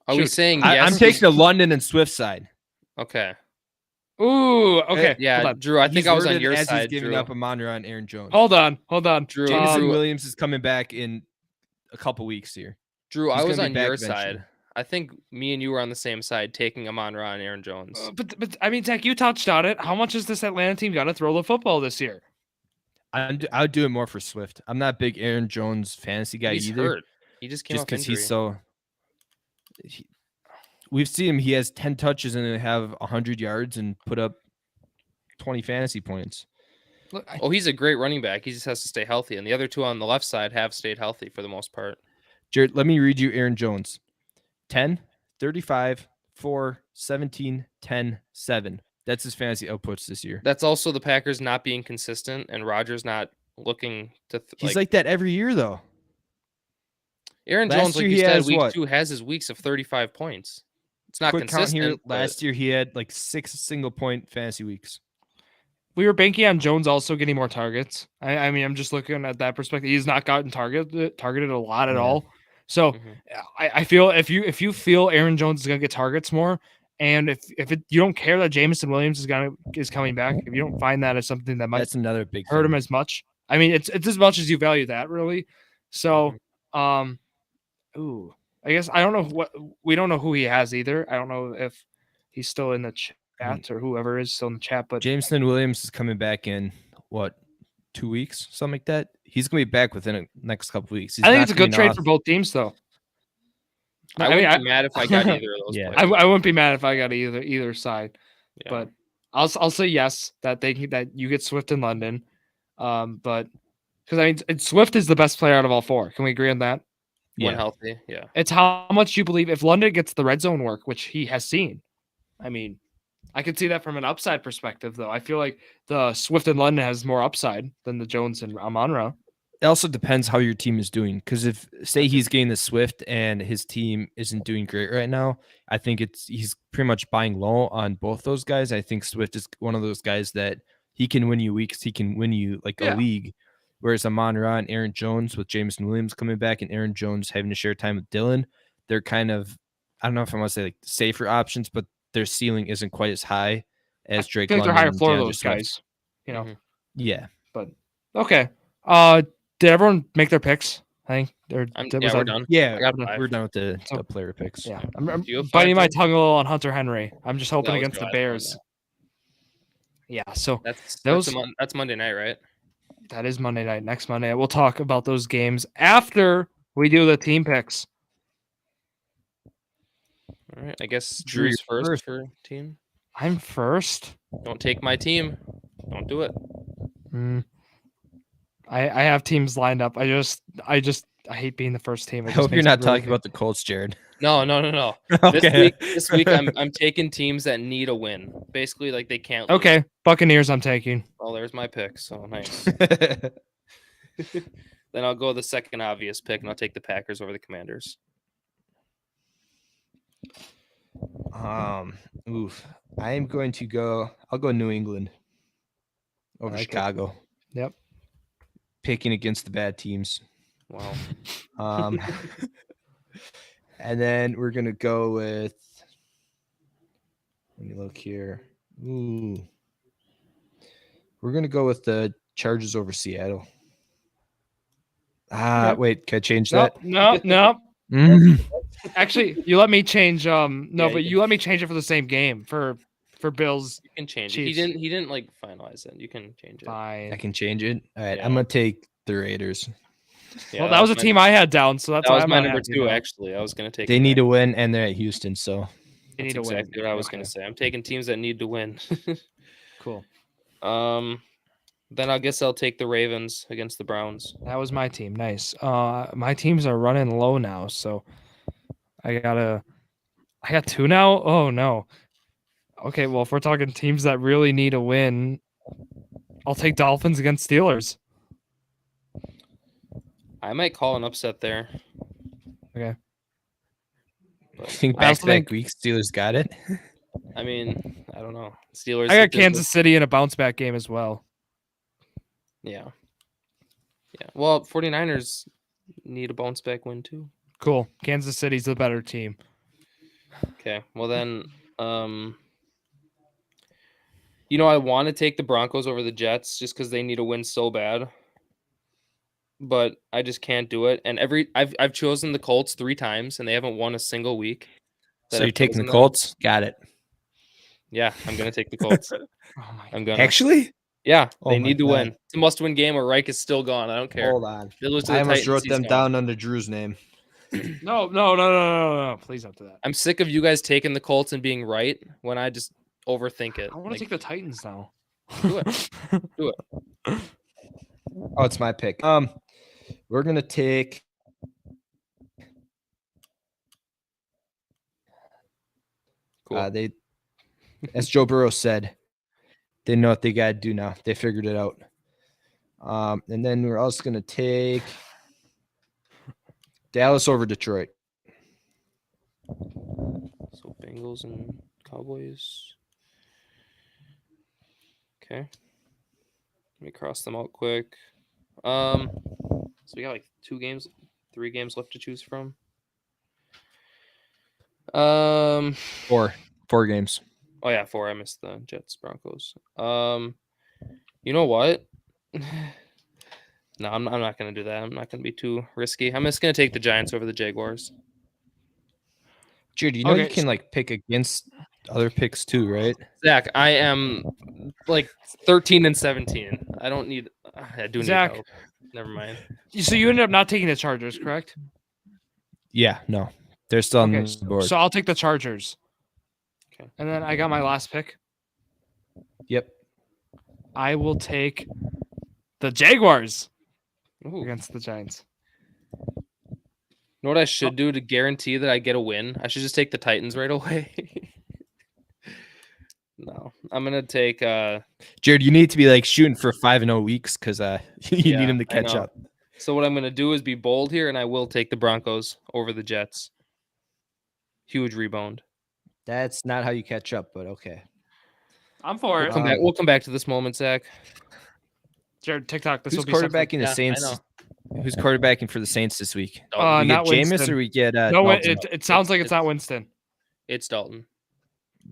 Are we Shoot. saying I'm yes? taking the London and Swift side. Okay. Ooh, okay. Yeah, Hold on. Drew, I think He's I was on worded your as side, he's giving Drew. up Amon-Ra and Aaron Jones. Hold on. Drew, Jameson Drew, Williams is coming back in a couple weeks here. Drew, I he's was gonna on be back your eventually. side. I think me and you were on the same side, taking Amon-Ra and Aaron Jones. But I mean, Zach, you touched on it. How much is this Atlanta team got to throw the football this year? I would do it more for Swift. I'm not a big Aaron Jones fantasy guy He's either. hurt. He just came Just off because injury. he's so. We've seen him. He has 10 touches and have 100 yards and put up 20 fantasy points. Look, Oh, he's a great running back. He just has to stay healthy. And the other two on the left side have stayed healthy for the most part. Jared, let me read you Aaron Jones. 10, 35, 4, 17, 10, 7. That's his fantasy outputs this year. That's also the Packers not being consistent and Rodgers not looking to He's like that every year, though. Aaron last Jones, like year you he said, has week what? 2 has his weeks of 35 points. It's not Quick count consistent. here. but Last year he had like 6 single-point fantasy weeks. we were banking on Jones also getting more targets. I mean, I'm just looking at that perspective. He's not gotten targeted a lot at Yeah. all. So Mhm. I feel if you feel Aaron Jones is gonna get targets more, and if you don't care that Jameson Williams is coming back, if you don't find that as something that might That's another big hurt thing. him as much. I mean, it's as much as you value that, really. So, I guess I don't know we don't know who he has either. I don't know if he's still in the chat or whoever is still in the chat. But Jameson Williams is coming back in, what, 2 weeks? Something like that? He's going to be back within the next couple weeks. He's I think not it's a good coming trade off- for both teams, though. I I mean, wouldn't be mad if I got either of those Yeah. players. I wouldn't be mad if I got either side, Yeah. but I'll say yes that that you get Swift in London, but because I mean Swift is the best player out of all four. Can we agree on that? When Yeah. healthy, yeah. It's how much you believe if London gets the red zone work, which he has seen. I mean, I could see that from an upside perspective, though. I feel like the Swift in London has more upside than the Jones and Amon-Ra. It also depends how your team is doing. Because if, say, he's getting the Swift and his team isn't doing great right now, I think he's pretty much buying low on both those guys. I think Swift is one of those guys that he can win you weeks. He can win you like Yeah. a league. Whereas Amon-Ra and Aaron Jones with Jameson Williams coming back and Aaron Jones having to share time with Dylan, they're kind of, I don't know if I want to say like safer options, but their ceiling isn't quite as high as Drake I think they're London higher and floor, DeAndre those Swift. guys. You know, Mhm. Yeah. but okay. Did everyone make their picks? I think they're. We're done. Yeah, I got Okay. five. we're done with the So- player picks. Yeah, I'm Do you have biting five, my Drew? tongue a little on Hunter Henry. I'm just hoping That was against your the last one, Bears. yeah. Yeah, so That's those that's Monday night, right? that is Monday night. Next Monday, we'll talk about those games after we do the team picks. All right. I guess Drew, Drew's you're first first. for team. I'm first. Don't take my team. Don't do it. I have teams lined up. I hate being the first team. It I just hope you're makes me not really talking about the Colts, Jared. No. Okay. This week I'm taking teams that need a win. Basically, like they can't lose. Okay, Buccaneers. I'm taking. Well, there's my pick. So nice. Then I'll go the second obvious pick, and I'll take the Packers over the Commanders. Oof. I am going to go. I'll go New England over I like it. Chicago. Yep. Picking against the bad teams. Wow. And then we're gonna go with. Let me look here. Ooh. We're gonna go with the Chargers over Seattle. Okay. Wait, can I change No, that? no. Mm. Actually, you let me change. No, Yeah, but you let me change it for the same game for Bills. You can change Chiefs. it. He didn't like finalize it. You can change it. I Fine. can change it. All right, Yeah. I'm gonna take the Raiders. Yeah, Well, that was a my- team I had down, so that's That why was I'm my not number happy 2. now. Actually, I was gonna take. They the need to Packers. win, and they're at Houston, so They need That's to exactly win. what I was Okay, gonna say. I'm taking teams that need to win. cool. Then I guess I'll take the Ravens against the Browns. That was my team. Nice. My teams are running low now, so I got 2 now. Oh no. Okay, well, if we're talking teams that really need a win, I'll take Dolphins against Steelers. I might call an upset there. Okay. I think I also back-to-back think- weeks Steelers got it. I mean, I don't know. Steelers. I got hit this- Kansas City in a bounce back game as well. Yeah. Yeah. Well, 49ers need a bounce back win too. Cool. Kansas City's the better team. Okay. Well then, I want to take the Broncos over the Jets just because they need a win so bad. But I just can't do it. And I've chosen the Colts 3 times and they haven't won a single week. that So I've you're taking the chosen them. Colts? Got it. Yeah, I'm gonna take the Colts. Oh my I'm gonna. Actually? Yeah, Oh they my need to God. win. It's a must-win game, or Reich is still gone. I don't care. Hold on. They lose to I the almost Titans, wrote he's them gone. down under Drew's name. No. Please don't do that. I'm sick of you guys taking the Colts and being right when I just overthink it. I want to Like, take the Titans now. Do it. Do it. Oh, it's my pick. We're gonna take. Cool. They, as Joe Burrow said, they know what they gotta do now. They figured it out. And then we're also gonna take Dallas over Detroit. So Bengals and Cowboys. Okay. Let me cross them out quick. So we got like 3 games left to choose from. Four games. Oh yeah, 4. I missed the Jets, Broncos. You know what? No, I'm not gonna do that. I'm not gonna be too risky. I'm just gonna take the Giants over the Jaguars. Jared, you know you Okay, can like pick against other picks too, right? Zach, I am like 13 and 17. I don't need. I do need Zach. help. Never mind. So you ended up not taking the Chargers, correct? Yeah, no, they're still on Okay, the board. so I'll take the Chargers. Okay. And then I got my last pick. Yep. I will take the Jaguars Ooh. against the Giants. You know what I should do to guarantee that I get a win? I should just take the Titans right away. No, I'm gonna take. Jared, you need to be like shooting for 5-0 weeks because you Yeah, need them to I catch know. up. So what I'm gonna do is be bold here, and I will take the Broncos over the Jets. Huge rebound. That's not how you catch up, but okay. I'm for We'll it. come back. We'll come back to this moment, Zach. Jared, TikTok. This Who's will be something. quarterbacking the Yeah, I Saints? know. Who's quarterbacking for the Saints this week? Dalton. we not get Jameis Winston. or we get No, Dalton? it sounds like it's not Winston. It's Dalton.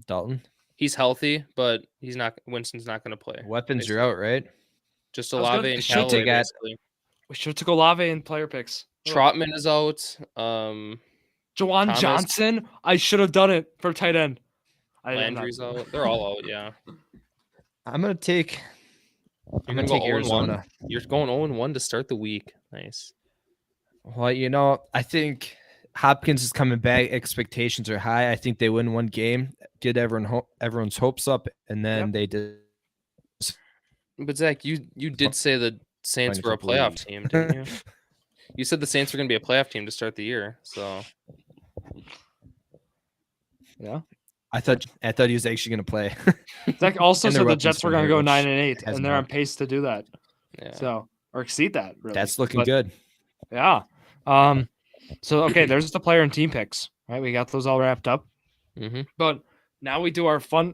Dalton? He's healthy, but he's not. Winston's not going to play. Weapons are out, right? Just I was gonna- Olave and should Callaway, take that. basically. We should have took Olave in player picks. Trotman is out. Jawan Thomas. Johnson. I should have done it for tight end. I'm not- Landry's out. They're all out. Yeah. I'm gonna take. You're I'm gonna gonna go take 0-1. Arizona. You're going 0-1 to start the week. Nice. Well, I think Hopkins is coming back. Expectations are high. I think they win one game, get everyone's hopes up, and then Yep. they did But Zach, you did say the Saints win a were a couple of playoff leagues. team, didn't you? You said the Saints were going to be a playoff team to start the year. So Yeah. I thought he was actually going to play. Zach also And their said the weapons Jets were been going to hurt, go which 9-8, hasn't and they're on helped. pace to do that. yeah. So or exceed that. Really, That's looking But, good. Yeah. So okay, there's the player and team picks. Right, we got those all wrapped up. Mm-hmm. But now we do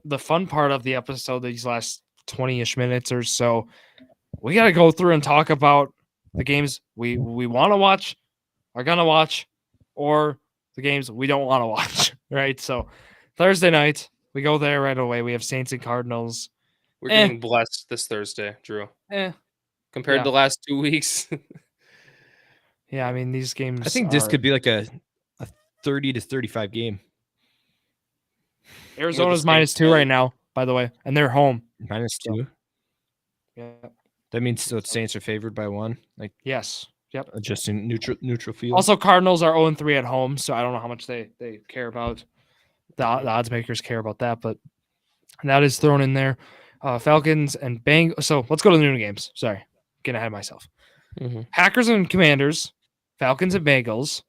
the fun part of the episode. These last 20-ish minutes or so, we got to go through and talk about the games we want to watch, are gonna watch, or the games we don't want to watch. Right. So Thursday night, we go there right away. We have Saints and Cardinals. We're Eh. getting blessed this Thursday, Drew. Compared Yeah. to the last 2 weeks. Yeah, I mean these games. I think this could be like a 30 to 35 game. Arizona's Saints -2 right now, by the way, and they're home. -2. Yeah. That means the Saints are favored by 1. Like Yes. Yep. just in neutral field. Also, Cardinals are 0-3 at home, so I don't know how much they care about the odds makers care about that, but that is thrown in there. Falcons and So let's go to the noon games. Sorry, getting ahead of myself. Mm-hmm. Packers and Commanders, Falcons and Bengals,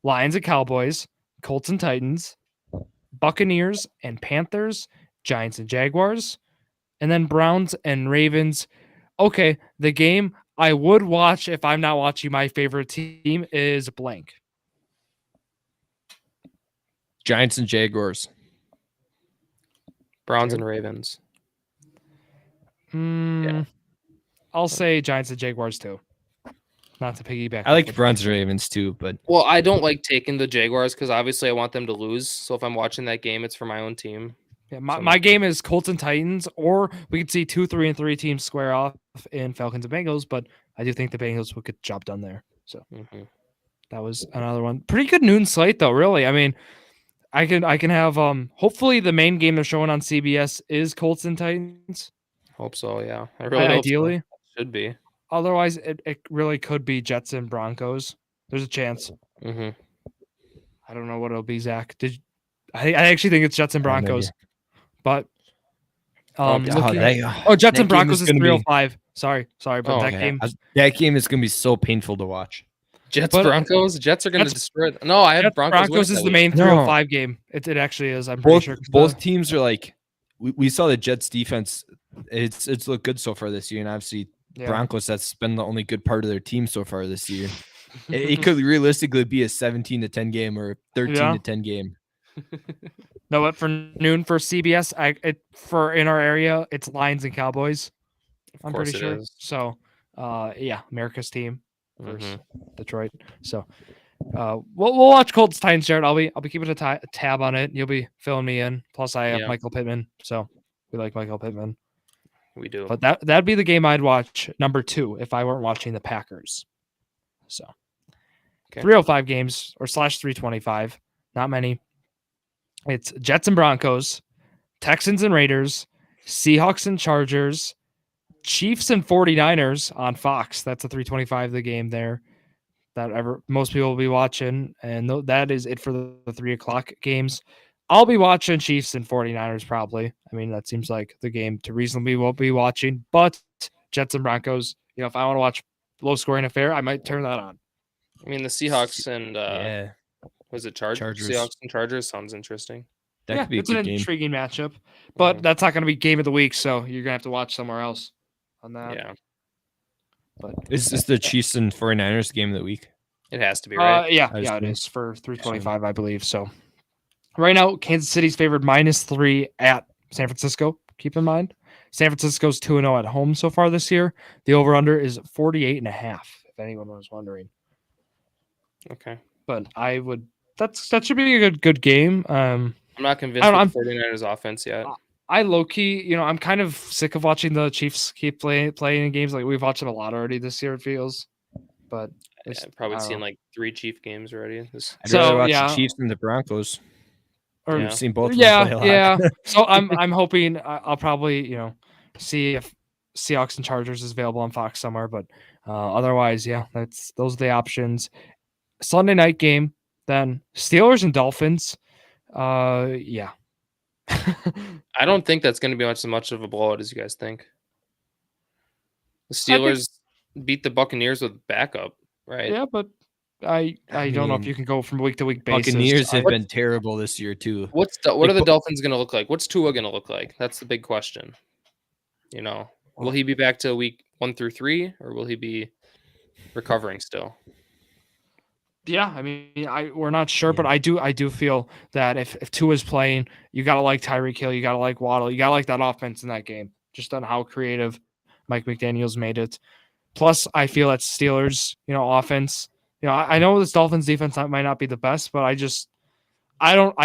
Lions and Cowboys, Colts and Titans, Buccaneers and Panthers, Giants and Jaguars, and then Browns and Ravens. Okay, the game I would watch if I'm not watching my favorite team is blank. Giants and Jaguars. Browns and Ravens. I'll say Giants and Jaguars too. Not to piggyback. I like Browns and Ravens too, but Well, I don't like taking the Jaguars because obviously I want them to lose. So if I'm watching that game, it's for my own team. Yeah, my game is Colts and Titans, or we could see 2, 3, and 3 teams square off in Falcons and Bengals, but I do think the Bengals will get the job done there. So that was another one. Pretty good noon slate though, really. I mean, I can have hopefully the main game they're showing on CBS is Colts and Titans. Hope so, yeah. I really hope ideally. So. Should be. Otherwise, it really could be Jets and Broncos. There's a chance. Mm-hmm. I don't know what it'll be, Zach. I actually think it's Jets and Broncos. But Jets and Broncos is 305. Sorry, but that game. That game is going to be so painful to watch. Jets Broncos. Jets are going to destroy it. No, I have Broncos. Broncos is the main 305 game. It actually is. I'm pretty sure both teams are like. We saw the Jets defense. It's looked good so far this year, and obviously Broncos. That's been the only good part of their team so far this year. it could realistically be a 17-10 game or a 13-10 game. No, but for noon for CBS, for in our area, it's Lions and Cowboys. I'm pretty sure. So, America's team versus Detroit. So, we'll watch Colts Titans, Jared. I'll be keeping a tab on it. You'll be filling me in. Plus, I have Michael Pittman, so we like Michael Pittman. We do. But that'd be the game I'd watch number 2 if I weren't watching the Packers. So, 305 games or /325. Not many. It's Jets and Broncos, Texans and Raiders, Seahawks and Chargers, Chiefs and 49ers on Fox. That's a 325 the game there that most people will be watching. And that is it for the 3 o'clock games. I'll be watching Chiefs and 49ers probably. I mean, that seems like the game to reasonably will be watching. But Jets and Broncos, if I want to watch low-scoring affair, I might turn that on. I mean, the Seahawks and was it Chargers? Seahawks and Chargers sounds interesting. That could be a good game. Intriguing matchup, but that's not going to be game of the week, so you're going to have to watch somewhere else on that. Yeah. But is this the Chiefs and 49ers game of the week? It has to be, right? It is for 325, I believe. So right now, Kansas City's favored -3 at San Francisco. Keep in mind, San Francisco's 2-0 at home so far this year. The over/under is 48.5. If anyone was wondering. Okay. But I would. That should be a good game. I'm not convinced with the 49ers offense yet. I low-key, I'm kind of sick of watching the Chiefs keep playing in games. Like, we've watched them a lot already this year, it feels. But I've probably seen like 3 Chief games already. I'd rather watch the Chiefs than the Broncos. We've seen both of them play a lot. So I'm hoping I'll probably, see if Seahawks and Chargers is available on Fox somewhere, but otherwise, yeah, those are the options. Sunday night game, then Steelers and Dolphins. Yeah. I don't think that's going to be much of a blowout as you guys think. The I think- Steelers beat the Buccaneers with backup, right? Yeah, but I don't know if mean, you can go from week to week basis. Buccaneers have been terrible this year too. What Like, are the Dolphins going to look like? What's Tua going to look like? That's the big question. You know, will he be back to week 1 through 3, or will he be recovering still? Yeah, I mean, we're not sure, Yeah. but I do feel that if Tua's playing, you gotta like Tyreek Hill, you gotta like Waddle, you gotta like that offense in that game, just on how creative Mike McDaniel's made it. Plus, I feel that Steelers, offense, I know this Dolphins defense might not be the best, but I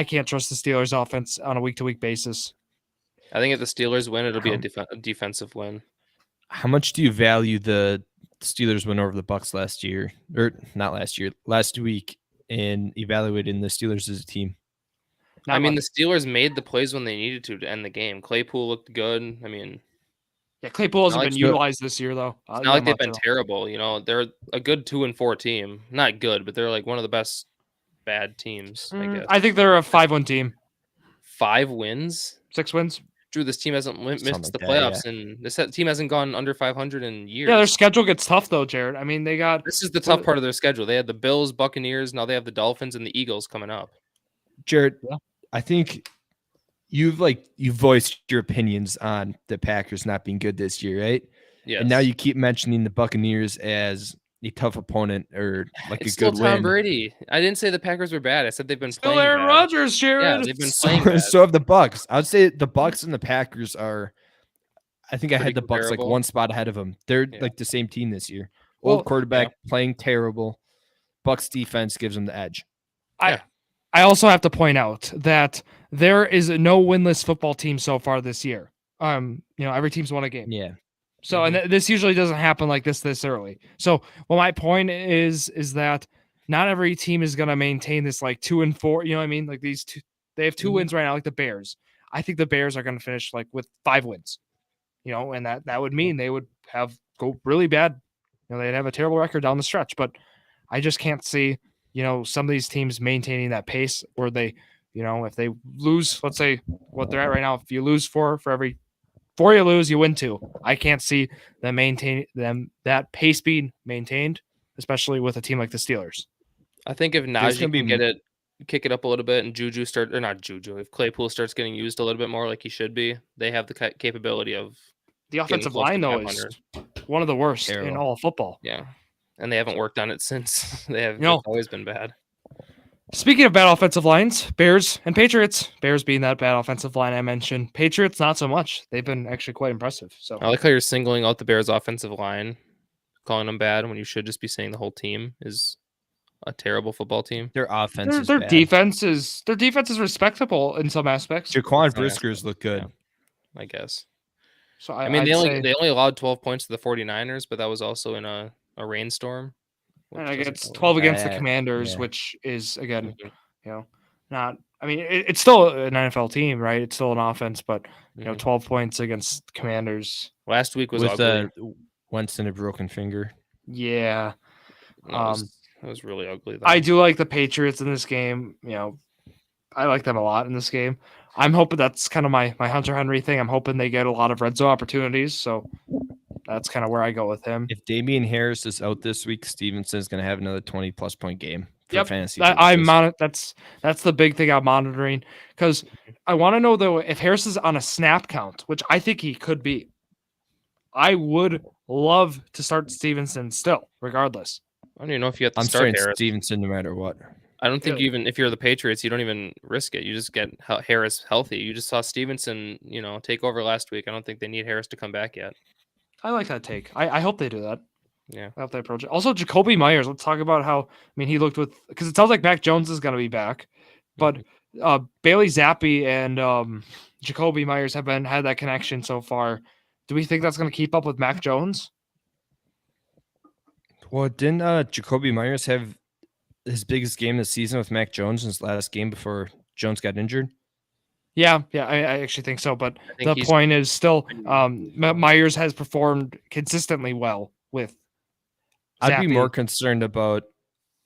can't trust the Steelers offense on a week to week basis. I think if the Steelers win, it'll be a defensive win. How much do you value the Steelers win over the Bucks last year, or not last year, last week, and evaluating the Steelers as a team? I mean, the Steelers made the plays when they needed to end the game. Claypool looked good. I mean, yeah, Claypool hasn't not been like- utilized this year though. it's not like they've been terrible. They're a good 2-4 team. Not good, but they're like one of the best bad teams, I guess. I think they're a 5-1 team. 5 wins. 6 wins. Drew, this team hasn't missed Something the like that, playoffs, and this team hasn't gone under 500 in years. Yeah, their schedule gets tough though, Jared. I mean, they got This is the tough part of their schedule. They had the Bills, Buccaneers, now they have the Dolphins and the Eagles coming up. Jared, Yeah. I think you voiced your opinions on the Packers not being good this year, right? Yes. And now you keep mentioning the Buccaneers as a tough opponent or like it's a good still Tom win. Brady. I didn't say the Packers were bad. I said they've been still playing Aaron bad. Rodgers, Jared. Yeah, they've been playing bad. So have the Bucks. I would say the Bucks and the Packers are. I think I Pretty had the Bucks like comparable. one spot ahead of them. They're Yeah. like the same team this year. Old Well, quarterback playing terrible. Bucks defense gives them the edge. I also have to point out that there is no winless football team so far this year. Every team's won a game. Yeah. So, and this usually doesn't happen like this early. So, well, my point is that not every team is going to maintain this like 2-4. You know what I mean? Like these two, they have 2 Mhm. wins right now, like the Bears. I think the Bears are going to finish like with 5 wins. And that would mean they would go really bad. They'd have a terrible record down the stretch. But I just can't see, some of these teams maintaining that pace where they, if they lose, let's say what they're at right now, if you lose for every 4 you lose, you win 2. I can't see them that pace being maintained, especially with a team like the Steelers. I think if There's gonna Najee be can kick it up a little bit, and if Claypool starts getting used a little bit more like he should be, they have the capability of The getting offensive close to line, though, is 500. one of the worst in Terrible. all of football. Yeah, and they haven't worked on it since. It's always been bad. Speaking of bad offensive lines, Bears and Patriots. Bears being that bad offensive line I mentioned. Patriots, not so much. They've been actually quite impressive. So I like how you're singling out the Bears' offensive line, calling them bad when you should just be saying the whole team is a terrible football team. Their offense is their bad. defense is respectable in some aspects. Jaquan That's not Briskers look good. Yeah. I guess. So I mean, I'd say- they only allowed 12 points to the 49ers, but that was also in a rainstorm. and which against doesn't 12 against the bad. Commanders, Yeah. which is again, Mhm. not. I mean, it's still an NFL team, right? It's still an offense, but Mhm. 12 points against the Commanders. Last week was With ugly. Wentz and a broken finger. Yeah, It was really ugly. Though. I do like the Patriots in this game. I like them a lot in this game. I'm hoping that's kind of my Hunter Henry thing. I'm hoping they get a lot of red zone opportunities. So that's kind of where I go with him. If Damian Harris is out this week, Stevenson's going to have another 20-plus point game for Yep, fantasy. That's the big thing I'm monitoring because I want to know though if Harris is on a snap count, which I think he could be. I would love to start Stevenson still, regardless. I don't even know if you have to I'm start starting Harris. Stevenson no matter what. I don't think Really? even if you're the Patriots, you don't even risk it. You just get Harris healthy. You just saw Stevenson, take over last week. I don't think they need Harris to come back yet. I like that take. I hope they do that. Yeah. I hope they approach it. Also, Jacoby Myers. Let's talk about how. I mean, he looked because it sounds like Mac Jones is going to be back, but Bailey Zappi and Jacoby Myers have had that connection so far. Do we think that's going to keep up with Mac Jones? Well, didn't Jacoby Myers have his biggest game this season with Mac Jones in his last game before Jones got injured? Yeah, I actually think so. But I think the he's point is still, well. Myers has performed consistently well with I'd be more Zappy. concerned about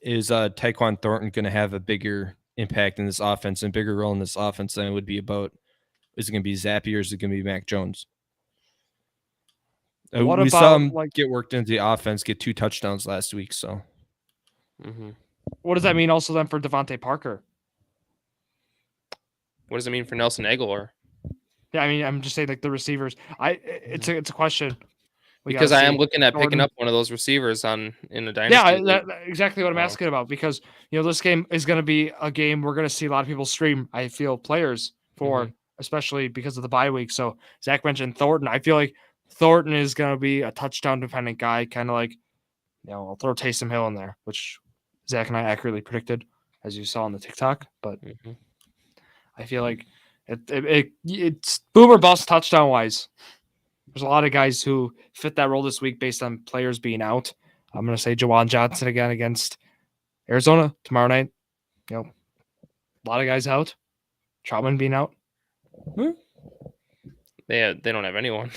is Tyquan Thornton going to have a bigger impact in this offense and bigger role in this offense than it would be about is it going to be Zappy or is it going to be Mac Jones? What We saw about him like get worked into the offense, get 2 touchdowns last week. So Mm-hmm. what does that mean also then for Devontae Parker? What does it mean for Nelson Aguilar? Yeah, I mean I'm just saying like the receivers. It's a question. We Because gotta I am see. looking at picking Thornton. up one of those receivers in a Yeah, dynasty league. exactly what I'm So, asking about because this game is going to be a game we're going to see a lot of people stream. I feel players for, especially because of the bye week. So Zach mentioned Thornton. I feel like Thornton is going to be a touchdown dependent guy, kind of like I'll throw Taysom Hill in there, which Zach and I accurately predicted, as you saw on the TikTok. But I feel like it's boom or bust touchdown wise. There's a lot of guys who fit that role this week based on players being out. I'm going to say Jawan Johnson again against Arizona tomorrow night. A lot of guys out. Troutman being out. they don't have anyone.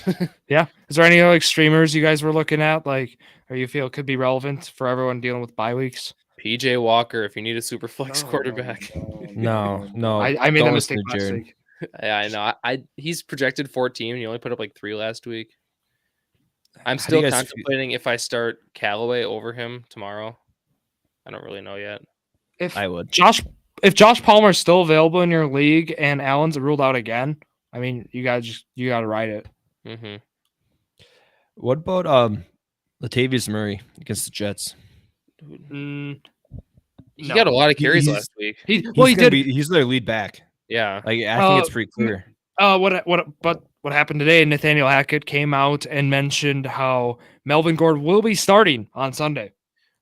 Yeah. Is there any like streamers you guys were looking at, like, or you feel could be relevant for everyone dealing with bye weeks? PJ Walker, if you need a super flex quarterback. no. I made that don't mistake listen to last Jared. week. Yeah, I know. He's projected 14. He only put up like 3 last week. I'm How do you still guys contemplating if I start Callaway over him tomorrow. I don't really know yet. If I would. Josh Palmer is still available in your league and Allen's ruled out again, I mean, you got to ride it. Mm-hmm. What about Latavius Murray against the Jets? He got a lot of carries last week. He did. He's their lead back. Yeah. Like I think it's pretty clear. What happened today? Nathaniel Hackett came out and mentioned how Melvin Gordon will be starting on Sunday.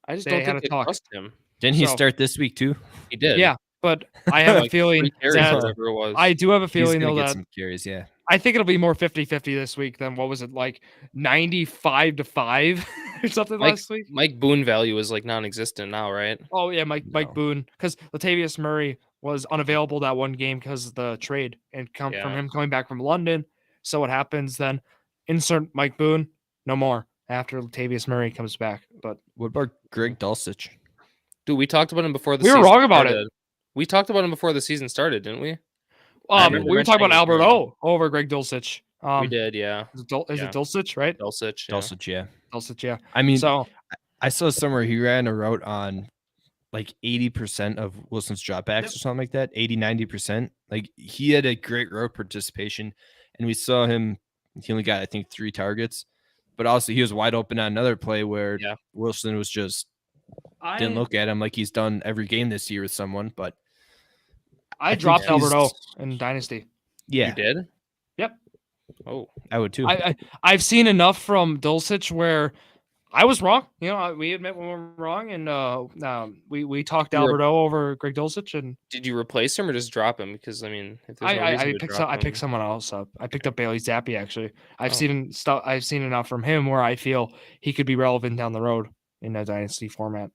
I just They don't had think a they talk. trust him. Didn't he So- start this week too? He did. Yeah, but I have a Like feeling 3 carries, that whatever it was. I do have a He's feeling gonna though get that some carries, yeah. I think it'll be more 50-50 this week than what was it like 95-5 or something last week. Mike Boone value is like non-existent now, right? Oh yeah, Mike No. Boone, because Latavius Murray was unavailable that one game because of the trade and from him coming back from London. So what happens then? Insert Mike Boone, no more after Latavius Murray comes back. But What about Greg Dulcich? Dude, we talked about him before the We were season wrong about it. started. We talked about him before the season started, didn't we? we were talking about Albert O over Greg Dulcich. We did, yeah. Is it Dulcich, right? Dulcich, yeah. Dulcich, yeah. Dulcich, yeah. I mean, So I saw somewhere he ran a route on like 80% of Wilson's dropbacks or something like that. 80-90%. Like he had a great route participation, and we saw him. He only got I think 3 targets, but also he was wide open on another play where Wilson was just didn't look at him like he's done every game this year with someone. But I dropped Albert O in Dynasty. Yeah, You did? Yep. Oh, I would too. I've seen enough from Dulcich where I was wrong. We admit when we're wrong, and we talked Albert O over Greg Dulcich, and did you replace him or just drop him? Because I mean, if there's no I reason to picked drop I picked him- someone else up. I picked up Bailey Zappi actually. I've Oh. seen enough from him where I feel he could be relevant down the road in a dynasty format,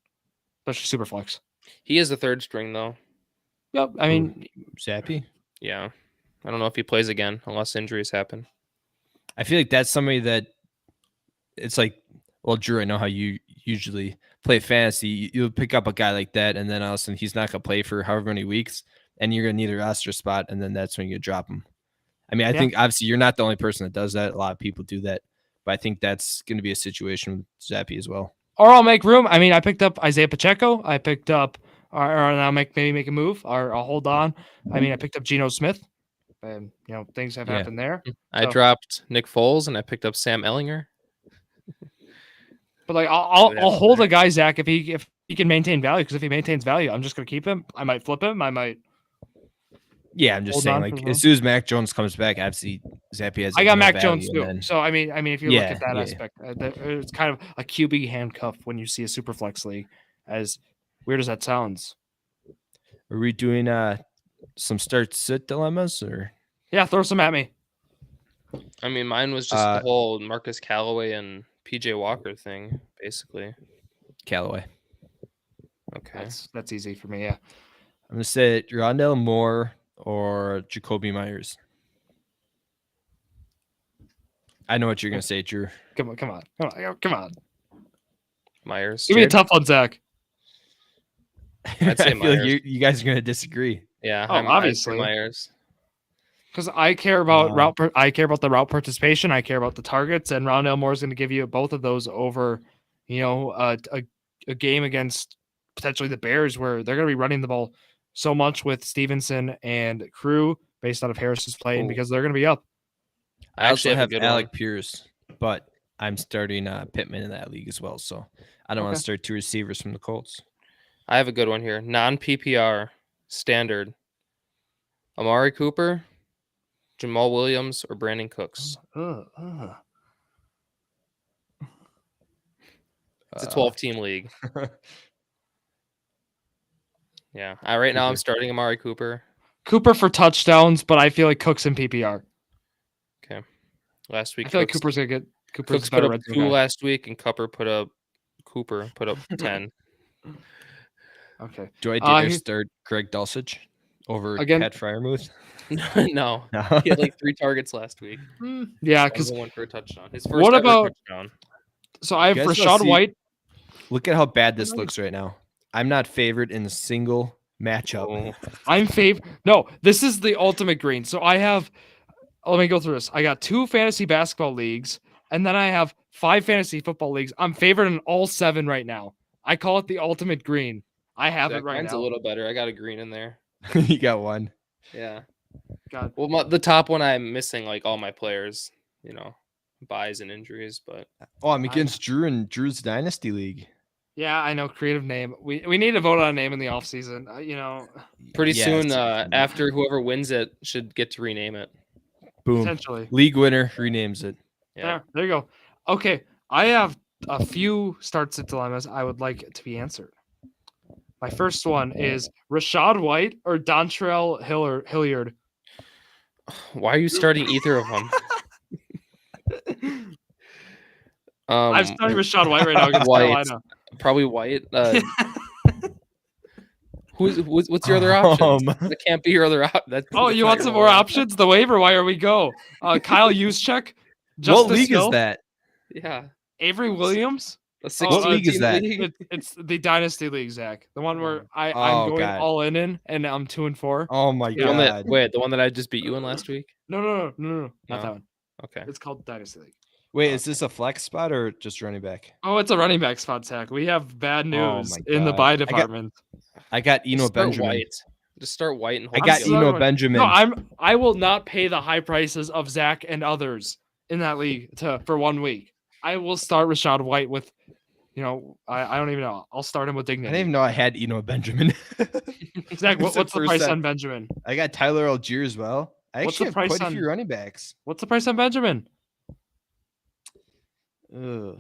especially super flex. He is the 3rd string though. Yep. I mean, Zappy. Yeah. I don't know if he plays again unless injuries happen. I feel like that's somebody that it's like, well, Drew, I know how you usually play fantasy. You'll pick up a guy like that, and then all of a sudden he's not going to play for however many weeks, and you're going to need a roster spot, and then that's when you drop him. I mean, I think obviously you're not the only person that does that. A lot of people do that, but I think that's going to be a situation with Zappy as well. or I'll make room. I mean, I picked up Isaiah Pacheco. I picked up, or I'll maybe make a move, or I'll hold on. I mean, I picked up Geno Smith. And things have happened there. I dropped Nick Foles and I picked up Sam Ellinger. But like I'll hold a guy, Zach, if he can maintain value. Because if he maintains value, I'm just gonna keep him. I might flip him. I might. Yeah, I'm just saying. Like as soon as Mac Jones comes back, obviously Zappy has. I got Mac value, Jones too. then... So I mean, if you look at that aspect, it's kind of a QB handcuff when you see a super flex league. As weird as that sounds. Are we doing some start sit dilemmas or? Yeah, throw some at me. I mean, mine was just the whole Marcus Callaway and PJ Walker thing, basically. Callaway. Okay. That's easy for me, yeah. I'm gonna say Rondale Moore or Jacoby Myers? I know what you're gonna say, Drew. Come on. Myers. Give me a Jared? tough one, Zach. I'd say I feel like Myers. you guys are gonna disagree. Yeah, Oh, I'd say obviously. Myers. Because I care about Wow. I care about the route participation. I care about the targets, and Rondale Moore is going to give you both of those over, a game against potentially the Bears where they're going to be running the ball so much with Stevenson and Crew based out of Harris's playing Ooh. because they're going to be up. I I actually also have a have good Alec one. Pierce, but I'm starting Pittman in that league as well. So I don't want Okay. to start 2 receivers from the Colts. I have a good one here. Non PPR standard. Amari Cooper, Jamal Williams, or Brandon Cooks. It's a 12-team league. Yeah. Right now I'm Cooper. starting Amari Cooper. Cooper for touchdowns, but I feel like Cook's in PPR. Last week I feel like Cooks Cooper's going to get Cooper's put better up red zone 2 guy. last week, and Cooper put up 10. Okay. Do I dare he- start Greg Dulcich over Again- Pat Fryermuth? No. He had like 3 targets last week. Yeah, One because of them went for a touchdown. His first What ever about- touchdown. so I have You guys Rashad wanna see- White. Look at how bad this looks right now. I'm not favored in a single matchup. Oh, I'm No, this is the ultimate green. So I have. Let me go through this. I got 2 fantasy basketball leagues, and then I have 5 fantasy football leagues. I'm favored in all 7 right now. I call it the ultimate green. I have Zach, it right mine's now. a little better. I got a green in there. You got one. Yeah. God. Well, the top one I'm missing like all my players, buys and injuries, but Oh, I'm against Drew in Drew's Dynasty League. Yeah, I know. Creative name. We need to vote on a name in the offseason. pretty Yeah, soon it's- after whoever wins it should get to rename it. Boom. Potentially. League winner renames it. Yeah. There you go. Okay, I have a few starts and dilemmas I would like to be answered. My first one is Rashad White or Dontrell Hilliard. Why are you starting either of them? I'm starting Rashad White right now against White. Carolina. Probably White. What's your other option? That can't be your other option. Oh, you want some more options? The waiver wire we go. Kyle Juszczyk. What league is that? Yeah. Avery Williams. A What league is 16 that? league? It's the Dynasty League, Zach. The one where I'm Oh, going God. all in, and I'm 2-4. Oh my Yeah. god. The one that I just beat you in last week? No, not No. that one. Okay. It's called Dynasty League. Wait, is this a flex spot or just running back? Oh, it's a running back spot, Zach. We have bad Oh news my in the God. buy I got- department. I got Eno Just start Benjamin. White. Just start White and I hold got together. Eno sorry. Benjamin. No, I will not pay the high prices of Zach and others in that league for 1 week. I will start Rashad White with, I don't even know. I'll start him with I dignity. didn't even know I had Eno Benjamin. Zach, It's what's the first price time. on Benjamin? I got Tyler Algier as well. I What's actually the have price quite a on- few running backs. What's the price on Benjamin? Ugh.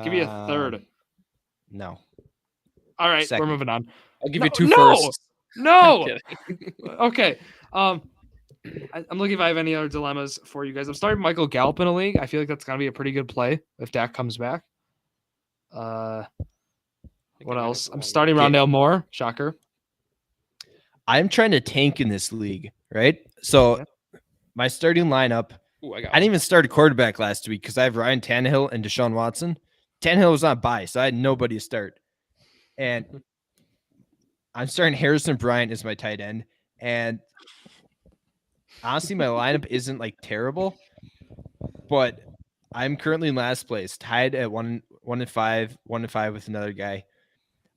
Give me a third. No. All right, second. we're moving on. I'll give No, you 2 no! firsts. No. I'm kidding. Okay. I'm looking if I have any other dilemmas for you guys. I'm starting Michael Gallup in a league. I feel like that's gonna be a pretty good play if Dak comes back. What else? I'm starting Okay. Rondale Moore. Shocker. I'm trying to tank in this league, right? So Yeah. my starting lineup, Ooh, I got I didn't even start a quarterback last week because I have Ryan Tannehill and Deshaun Watson. Tannehill was on bye, so I had nobody to start. And I'm starting Harrison Bryant as my tight end. And honestly, my lineup isn't like terrible, but I'm currently in last place, tied at 1-5 with another guy.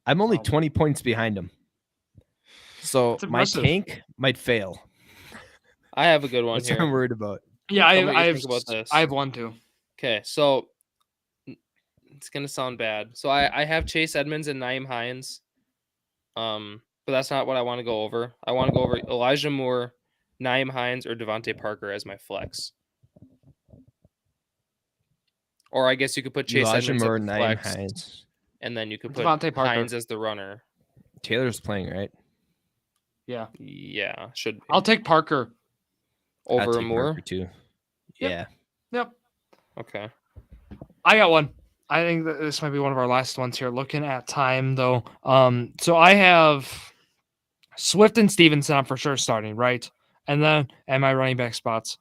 I'm only Wow. 20 points behind him. So That's my impressive. tank might fail. I have a good one That's what here. I'm worried about. Yeah, Tell me what I you have. think about this. I have one too. Okay, so it's gonna sound bad. So I have Chase Edmonds and Naeem Hines. But that's not what I want to go over. I want to go over Elijah Moore, Naeem Hines, or Devontae Parker as my flex. Or I guess you could put Chase Elijah Edmonds Moore, at the Naeem flex, Hines. and then you could put Devontae Parker. Hines as the runner. Taylor's playing, right? Yeah, Yeah, should be. I'll take Parker. I'd over take Moore. Parker too. Yep. Yeah. Yep. Okay. I got one. I think that this might be one of our last ones here. Looking at time though, so I have Swift and Stevenson, I'm for sure starting, right? And then at my running back spots.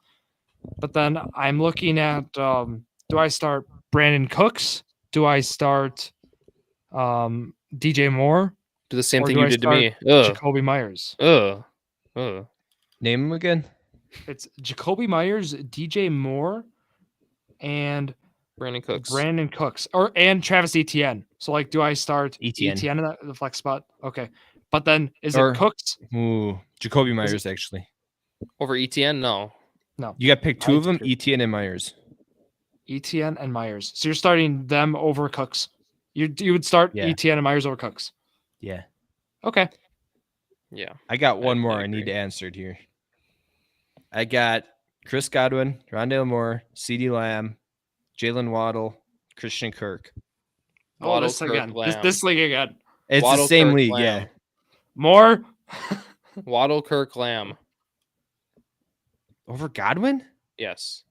But then I'm looking at do I start Brandon Cooks? Do I start DJ Moore? Do the same Or thing do you I did to start me. Ugh. Jacoby Myers? Ugh. Ugh. Name him again. It's Jacoby Myers, DJ Moore, and Brandon Cooks. Brandon Cooks, and Travis Etienne. So, like, do I start Etienne. Etienne in the flex spot? Okay, but then is Or- it Cooks? Ooh, Jacoby Myers actually. Over ETN? No. No, You got to pick two I of them, agree. Etienne and Myers. Etienne and Myers. So you're starting them over Cooks. You would start Yeah. Etienne and Myers over Cooks. Yeah. Okay. Yeah. I got one more I agree. need to answer here. I got Chris Godwin, Rondale Moore, CeeDee Lamb, Jalen Waddle, Christian Kirk. Oh, this Waddle, again. Kirk, Lamb. This league again. It's Waddle, the same Kirk, league, Lamb. yeah. More. Waddle, Kirk, Lamb. Over Godwin? Yes.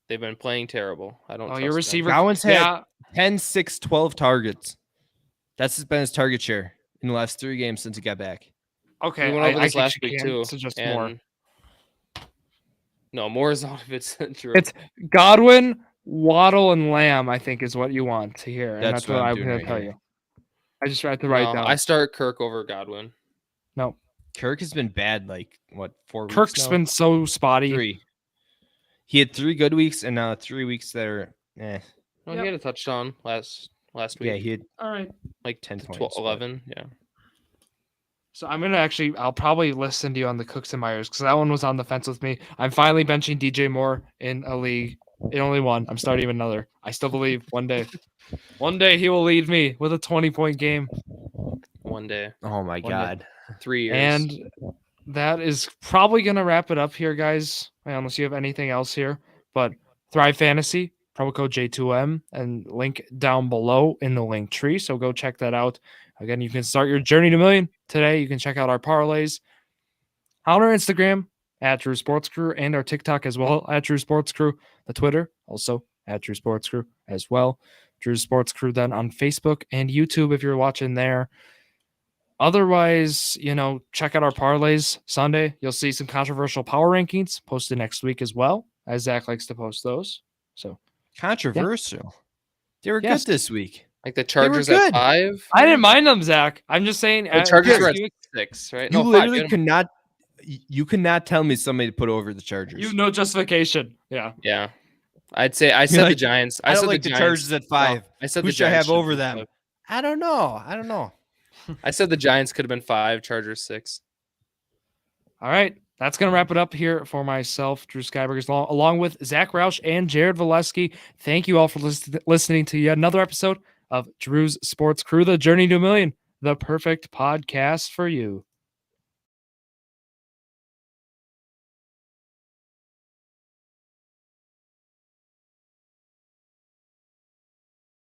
They've been playing terrible. I don't Oh, trust your them. receiver. Godwin's had Yeah. 10, 6, 12 targets. That's been his target share in the last 3 games since he got back. Okay. We went over I this think last you week can too. suggest more. And no, more is out of it's true. It's Godwin, Waddle, and Lamb, I think, is what you want to hear. And That's that's what what I'm I'm doing going to right tell here. you. I just tried to write No, down. I start Kirk over Godwin. No. Kirk has been bad, like, what, 4 weeks Kirk's now? been so spotty. 3. He had 3 good weeks and now 3 weeks that are, No, Yep. he had a touchdown last week. Yeah, he had All right. like 10 12, points. but- 11. Yeah. So I'm going to I'll probably listen to you on the Cooks and Myers because that one was on the fence with me. I'm finally benching DJ Moore in a league. In only one. I'm starting another. I still believe one day he will lead me with a 20-point game. One day. Oh, my One day. God. 3 years. And that is probably going to wrap it up here, guys, unless you have anything else here. But Thrive Fantasy, promo code J2M, and link down below in the link tree. So go check that out. Again, you can start your journey to million today. You can check out our parlays on our Instagram at Drew Sports Crew and our TikTok as well at Drew Sports Crew. The Twitter also at Drew Sports Crew as well. Drew Sports Crew then on Facebook and YouTube if you're watching there. Otherwise, check out our parlays Sunday. You'll see some controversial power rankings posted next week as well, as Zach likes to post those. So Controversial. They were Yes. good this week. like the Chargers good. at 5. I didn't mind them, Zach. I'm just saying. The Chargers were at you, 6, right? You No, 5. literally You had 'em- could not. You could not tell me somebody to put over the Chargers. you no justification. Yeah. Yeah. I said the like, Giants. I said don't like the Giants. Chargers at 5. No, I said Who the should I Giants have over be them? 5. I don't know. I said the Giants could have been 5, Chargers 6. All right. That's going to wrap it up here for myself, Drew Skybergers, along with Zach Roush and Jared Valesky. Thank you all for listening to yet another episode of Drew's Sports Crew, the Journey to a Million, the perfect podcast for you.